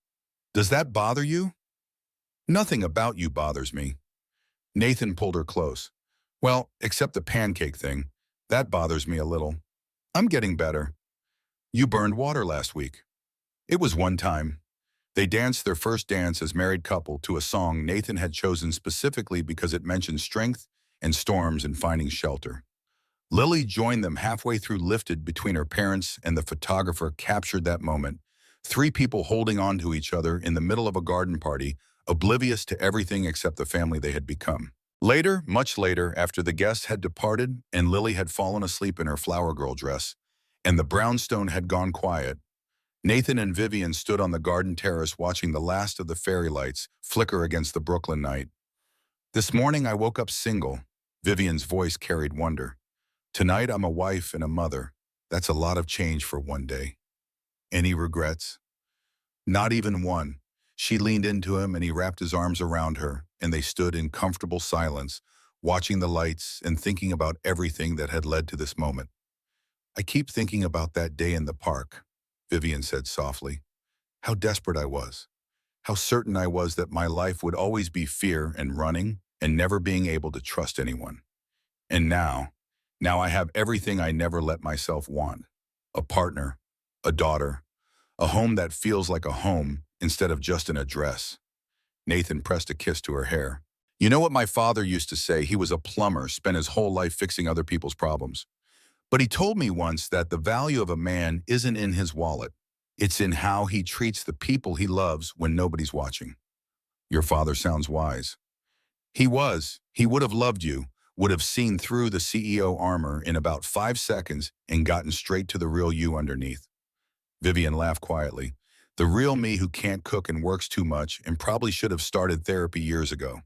Does that bother you? Nothing about you bothers me. Nathan pulled her close. Well, except the pancake thing. That bothers me a little. I'm getting better. You burned water last week. It was one time. They danced their first dance as married couple to a song Nathan had chosen specifically because it mentioned strength and storms and finding shelter. Lily joined them halfway through lifted between her parents, and the photographer captured that moment. Three people holding on to each other in the middle of a garden party, oblivious to everything except the family they had become. Later, much later, after the guests had departed and Lily had fallen asleep in her flower girl dress, and the brownstone had gone quiet, Nathan and Vivian stood on the garden terrace watching the last of the fairy lights flicker against the Brooklyn night. This morning I woke up single. Vivian's voice carried wonder. Tonight I'm a wife and a mother. That's a lot of change for one day. Any regrets? Not even one. She leaned into him and he wrapped his arms around her, and they stood in comfortable silence, watching the lights and thinking about everything that had led to this moment. I keep thinking about that day in the park, Vivian said softly. How desperate I was. How certain I was that my life would always be fear and running and never being able to trust anyone. And now I have everything I never let myself want. A partner, a daughter, a home that feels like a home instead of just an address. Nathan pressed a kiss to her hair. You know what my father used to say? He was a plumber, spent his whole life fixing other people's problems. But he told me once that the value of a man isn't in his wallet. It's in how he treats the people he loves when nobody's watching. Your father sounds wise. He was. He would have loved you, would have seen through the CEO armor in about 5 seconds and gotten straight to the real you underneath. Vivian laughed quietly. The real me who can't cook and works too much and probably should have started therapy years ago.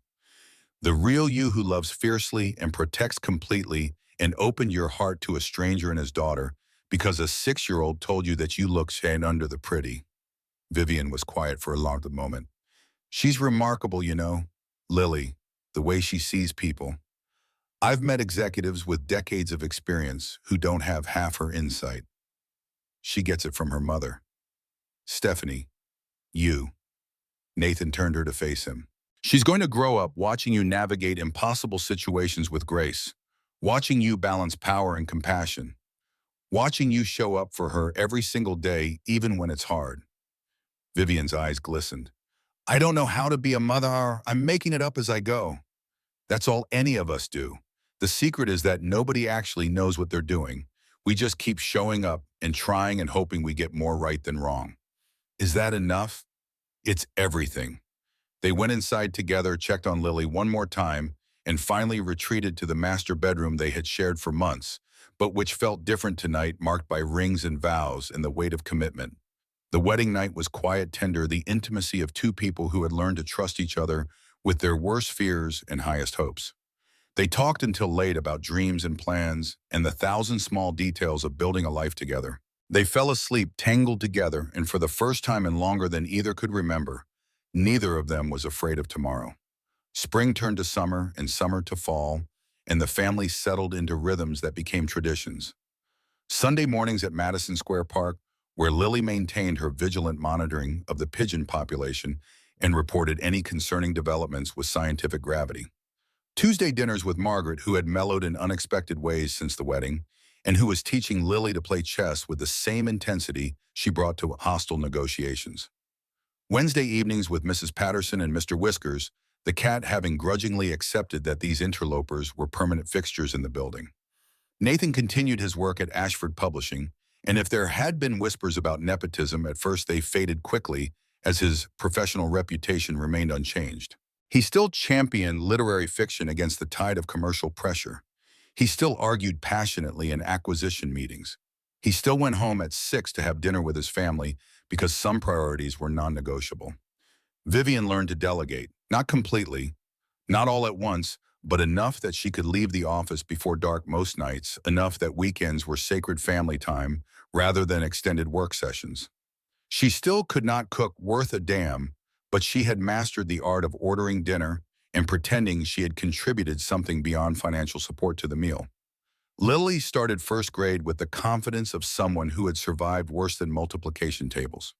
The real you who loves fiercely and protects completely and opened your heart to a stranger and his daughter because a 6-year-old told you that you look shade under the pretty. Vivian was quiet for a long moment. She's remarkable, you know. Lily, the way she sees people. I've met executives with decades of experience who don't have half her insight. She gets it from her mother. Stephanie, you. Nathan turned her to face him. She's going to grow up watching you navigate impossible situations with grace, watching you balance power and compassion, watching you show up for her every single day, even when it's hard. Vivian's eyes glistened. I don't know how to be a mother. I'm making it up as I go. That's all any of us do. The secret is that nobody actually knows what they're doing. We just keep showing up and trying and hoping we get more right than wrong. Is that enough? It's everything. They went inside together, checked on Lily one more time, and finally retreated to the master bedroom they had shared for months, but which felt different tonight, marked by rings and vows and the weight of commitment. The wedding night was quiet, tender, the intimacy of two people who had learned to trust each other with their worst fears and highest hopes. They talked until late about dreams and plans and the thousand small details of building a life together. They fell asleep tangled together, and for the first time in longer than either could remember, neither of them was afraid of tomorrow. Spring turned to summer and summer to fall, and the family settled into rhythms that became traditions. Sunday mornings at Madison Square Park, where Lily maintained her vigilant monitoring of the pigeon population and reported any concerning developments with scientific gravity. Tuesday dinners with Margaret, who had mellowed in unexpected ways since the wedding, and who was teaching Lily to play chess with the same intensity she brought to hostile negotiations. Wednesday evenings with Mrs. Patterson and Mr. Whiskers, the cat having grudgingly accepted that these interlopers were permanent fixtures in the building. Nathan continued his work at Ashford Publishing, and if there had been whispers about nepotism, at first they faded quickly as his professional reputation remained unchanged. He still championed literary fiction against the tide of commercial pressure. He still argued passionately in acquisition meetings. He still went home at 6 to have dinner with his family because some priorities were non-negotiable. Vivian learned to delegate, not completely, not all at once, but enough that she could leave the office before dark most nights, enough that weekends were sacred family time rather than extended work sessions. She still could not cook worth a damn, but she had mastered the art of ordering dinner and pretending she had contributed something beyond financial support to the meal. Lily started first grade with the confidence of someone who had survived worse than multiplication tables.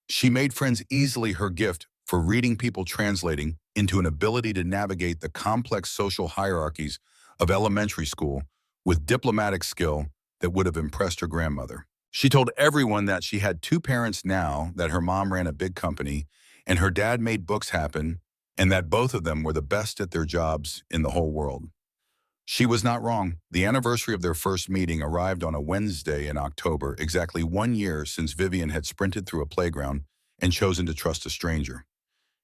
She made friends easily, her gift for reading people translating into an ability to navigate the complex social hierarchies of elementary school with diplomatic skill that would have impressed her grandmother. She told everyone that she had two parents now, that her mom ran a big company and her dad made books happen, and that both of them were the best at their jobs in the whole world. She was not wrong. The anniversary of their first meeting arrived on a Wednesday in October, exactly 1 year since Vivian had sprinted through a playground and chosen to trust a stranger.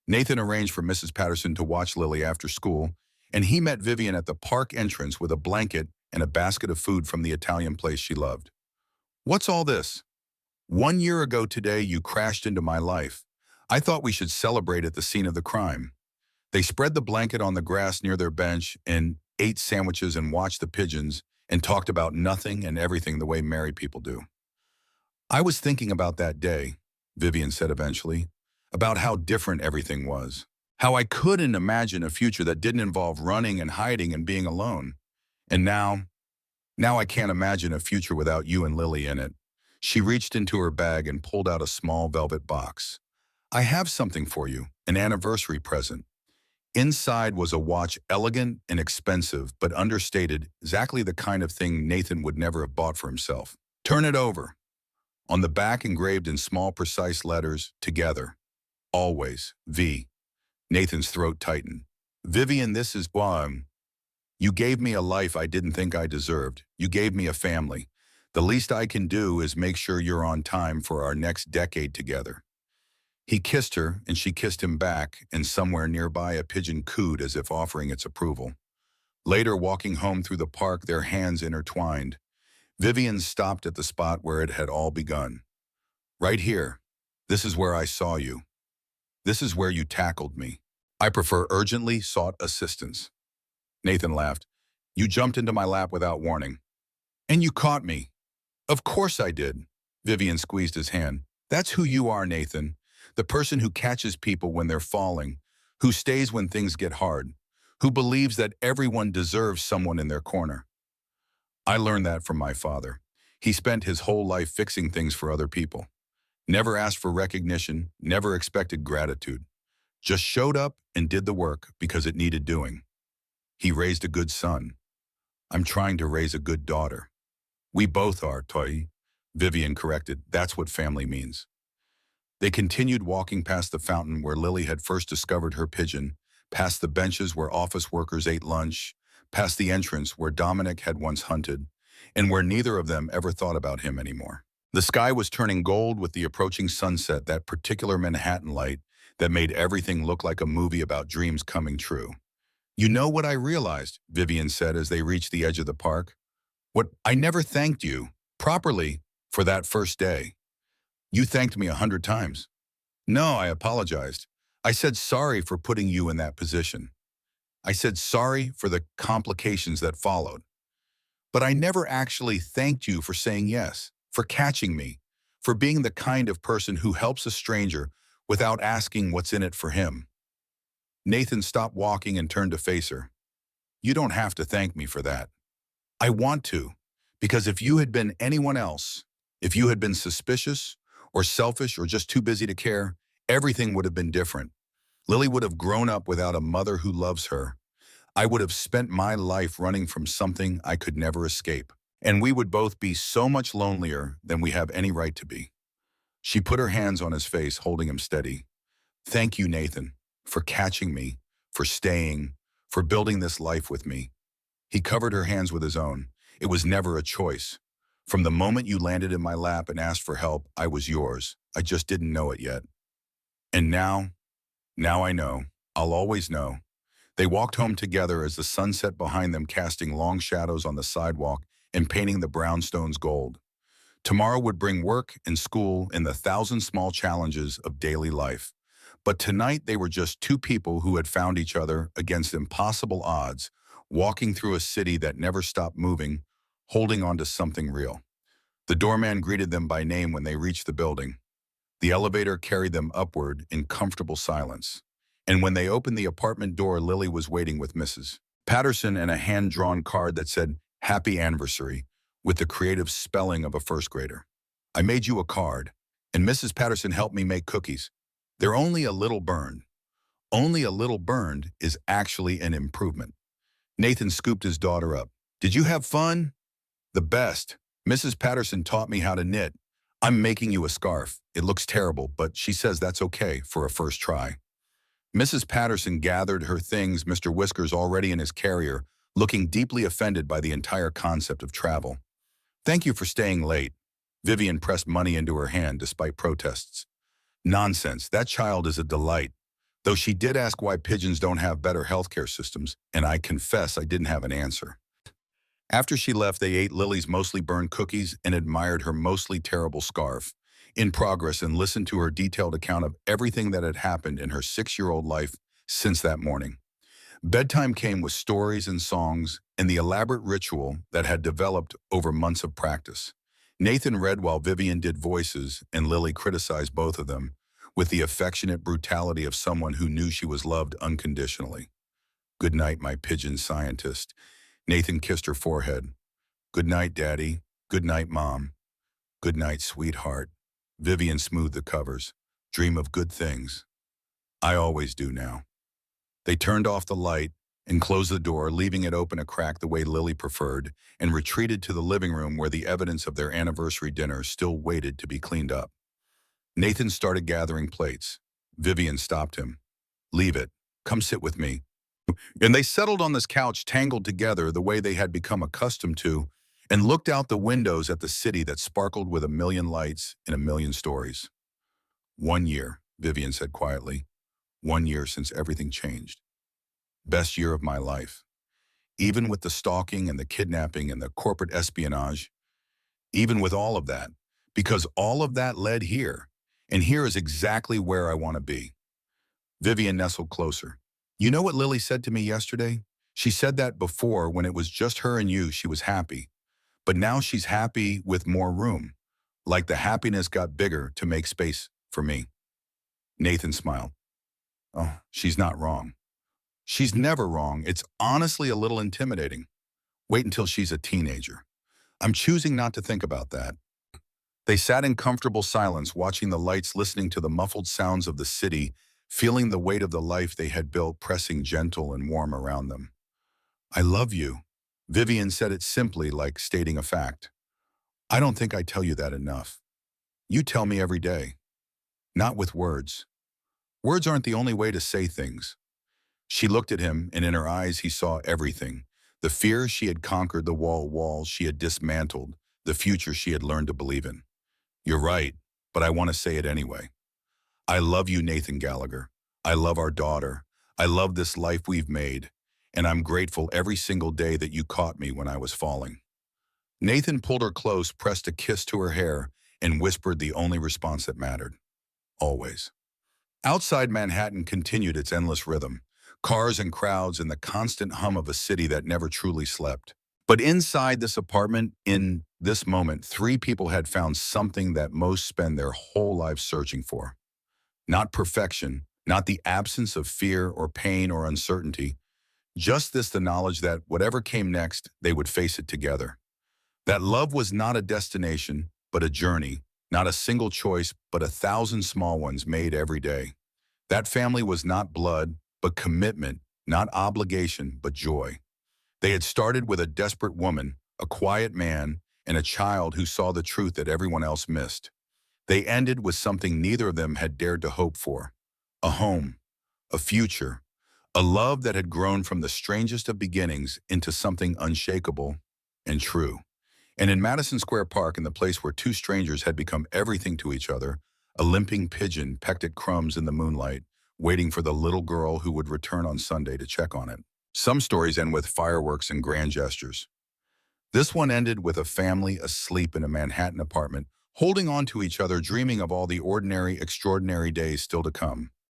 Nathan arranged for Mrs. Patterson to watch Lily after school, and he met Vivian at the park entrance with a blanket and a basket of food from the Italian place she loved. What's all this? 1 year ago today, you crashed into my life. I thought we should celebrate at the scene of the crime. They spread the blanket on the grass near their bench and ate sandwiches and watched the pigeons and talked about nothing and everything the way married people do. I was thinking about that day, Vivian said eventually, about how different everything was. How I couldn't imagine a future that didn't involve running and hiding and being alone. And now I can't imagine a future without you and Lily in it. She reached into her bag and pulled out a small velvet box. I have something for you, an anniversary present. Inside was a watch, elegant and expensive, but understated, exactly the kind of thing Nathan would never have bought for himself. Turn it over. On the back, engraved in small, precise letters, together. Always, V. Nathan's throat tightened. Vivian, this is why. You gave me a life I didn't think I deserved. You gave me a family. The least I can do is make sure you're on time for our next decade together. He kissed her, and she kissed him back, and somewhere nearby a pigeon cooed as if offering its approval. Later, walking home through the park, their hands intertwined, Vivian stopped at the spot where it had all begun. Right here. This is where I saw you. This is where you tackled me. I prefer urgently sought assistance. Nathan laughed. You jumped into my lap without warning. And you caught me. Of course I did. Vivian squeezed his hand. That's who you are, Nathan. The person who catches people when they're falling, who stays when things get hard, who believes that everyone deserves someone in their corner. I learned that from my father. He spent his whole life fixing things for other people. Never asked for recognition, never expected gratitude. Just showed up and did the work because it needed doing. He raised a good son. I'm trying to raise a good daughter. We both are, Toy. Vivian corrected. That's what family means. They continued walking past the fountain where Lily had first discovered her pigeon, past the benches where office workers ate lunch, past the entrance where Dominic had once hunted, and where neither of them ever thought about him anymore. The sky was turning gold with the approaching sunset, that particular Manhattan light that made everything look like a movie about dreams coming true. You know what I realized, Vivian said as they reached the edge of the park? What I never thanked you, properly, for that first day. You thanked me 100 times. No, I apologized. I said sorry for putting you in that position. I said sorry for the complications that followed. But I never actually thanked you for saying yes, for catching me, for being the kind of person who helps a stranger without asking what's in it for him. Nathan stopped walking and turned to face her. You don't have to thank me for that. I want to, because if you had been anyone else, if you had been suspicious or selfish or just too busy to care, everything would have been different. Lily would have grown up without a mother who loves her. I would have spent my life running from something I could never escape. And we would both be so much lonelier than we have any right to be. She put her hands on his face, holding him steady. Thank you, Nathan, for catching me, for staying, for building this life with me. He covered her hands with his own. It was never a choice. From the moment you landed in my lap and asked for help, I was yours. I just didn't know it yet. And now I know. I'll always know. They walked home together as the sun set behind them, casting long shadows on the sidewalk and painting the brownstones gold. Tomorrow would bring work and school and the thousand small challenges of daily life. But tonight they were just two people who had found each other against impossible odds, walking through a city that never stopped moving, holding on to something real. The doorman greeted them by name when they reached the building. The elevator carried them upward in comfortable silence. And when they opened the apartment door, Lily was waiting with Mrs. Patterson and a hand-drawn card that said, Happy Anniversary, with the creative spelling of a first grader. I made you a card, and Mrs. Patterson helped me make cookies. They're only a little burned. Only a little burned is actually an improvement. Nathan scooped his daughter up. Did you have fun? The best. Mrs. Patterson taught me how to knit. I'm making you a scarf. It looks terrible, but she says that's okay for a first try. Mrs. Patterson gathered her things, Mr. Whiskers already in his carrier, looking deeply offended by the entire concept of travel. "Thank you for staying late." Vivian pressed money into her hand despite protests. "Nonsense, that child is a delight." Though she did ask why pigeons don't have better healthcare systems, and I confess I didn't have an answer. After she left, they ate Lily's mostly burned cookies and admired her mostly terrible scarf in progress and listened to her detailed account of everything that had happened in her 6-year-old life since that morning. Bedtime came with stories and songs and the elaborate ritual that had developed over months of practice. Nathan read while Vivian did voices, and Lily criticized both of them with the affectionate brutality of someone who knew she was loved unconditionally. "Good night, my pigeon scientist." Nathan kissed her forehead. "Good night, Daddy. Good night, Mom." "Good night, sweetheart." Vivian smoothed the covers. "Dream of good things." "I always do now." They turned off the light and closed the door, leaving it open a crack the way Lily preferred, and retreated to the living room where the evidence of their anniversary dinner still waited to be cleaned up. Nathan started gathering plates. Vivian stopped him. "Leave it. Come sit with me." And they settled on this couch, tangled together the way they had become accustomed to, and looked out the windows at the city that sparkled with a million lights and a million stories. "1 year," Vivian said quietly. "1 year since everything changed. Best year of my life. Even with the stalking and the kidnapping and the corporate espionage, even with all of that, because all of that led here, and here is exactly where I want to be." Vivian nestled closer. "You know what Lily said to me yesterday? She said that before, when it was just her and you, she was happy. But now she's happy with more room. Like the happiness got bigger to make space for me." Nathan smiled. "Oh, she's not wrong. She's never wrong. It's honestly a little intimidating. Wait until she's a teenager. I'm choosing not to think about that." They sat in comfortable silence, watching the lights, listening to the muffled sounds of the city, feeling the weight of the life they had built pressing gentle and warm around them. "I love you." Vivian said it simply, like stating a fact. "I don't think I tell you that enough. You tell me every day. Not with words. Words aren't the only way to say things." She looked at him, and in her eyes he saw everything. The fears she had conquered, the walls she had dismantled, the future she had learned to believe in. "You're right, but I want to say it anyway. I love you, Nathan Gallagher. I love our daughter. I love this life we've made. And I'm grateful every single day that you caught me when I was falling." Nathan pulled her close, pressed a kiss to her hair, and whispered the only response that mattered. "Always." Outside Manhattan continued its endless rhythm. Cars and crowds and the constant hum of a city that never truly slept. But inside this apartment, in this moment, 3 people had found something that most spend their whole lives searching for. Not perfection, not the absence of fear or pain or uncertainty, just this, the knowledge that whatever came next, they would face it together. That love was not a destination, but a journey, not a single choice, but 1,000 small ones made every day. That family was not blood, but commitment, not obligation, but joy. They had started with a desperate woman, a quiet man, and a child who saw the truth that everyone else missed. They ended with something neither of them had dared to hope for: a home, a future, a love that had grown from the strangest of beginnings into something unshakable and true. And in Madison Square Park, in the place where 2 strangers had become everything to each other, a limping pigeon pecked at crumbs in the moonlight, waiting for the little girl who would return on Sunday to check on it. Some stories end with fireworks and grand gestures. This one ended with a family asleep in a Manhattan apartment, holding on to each other, dreaming of all the ordinary, extraordinary days still to come.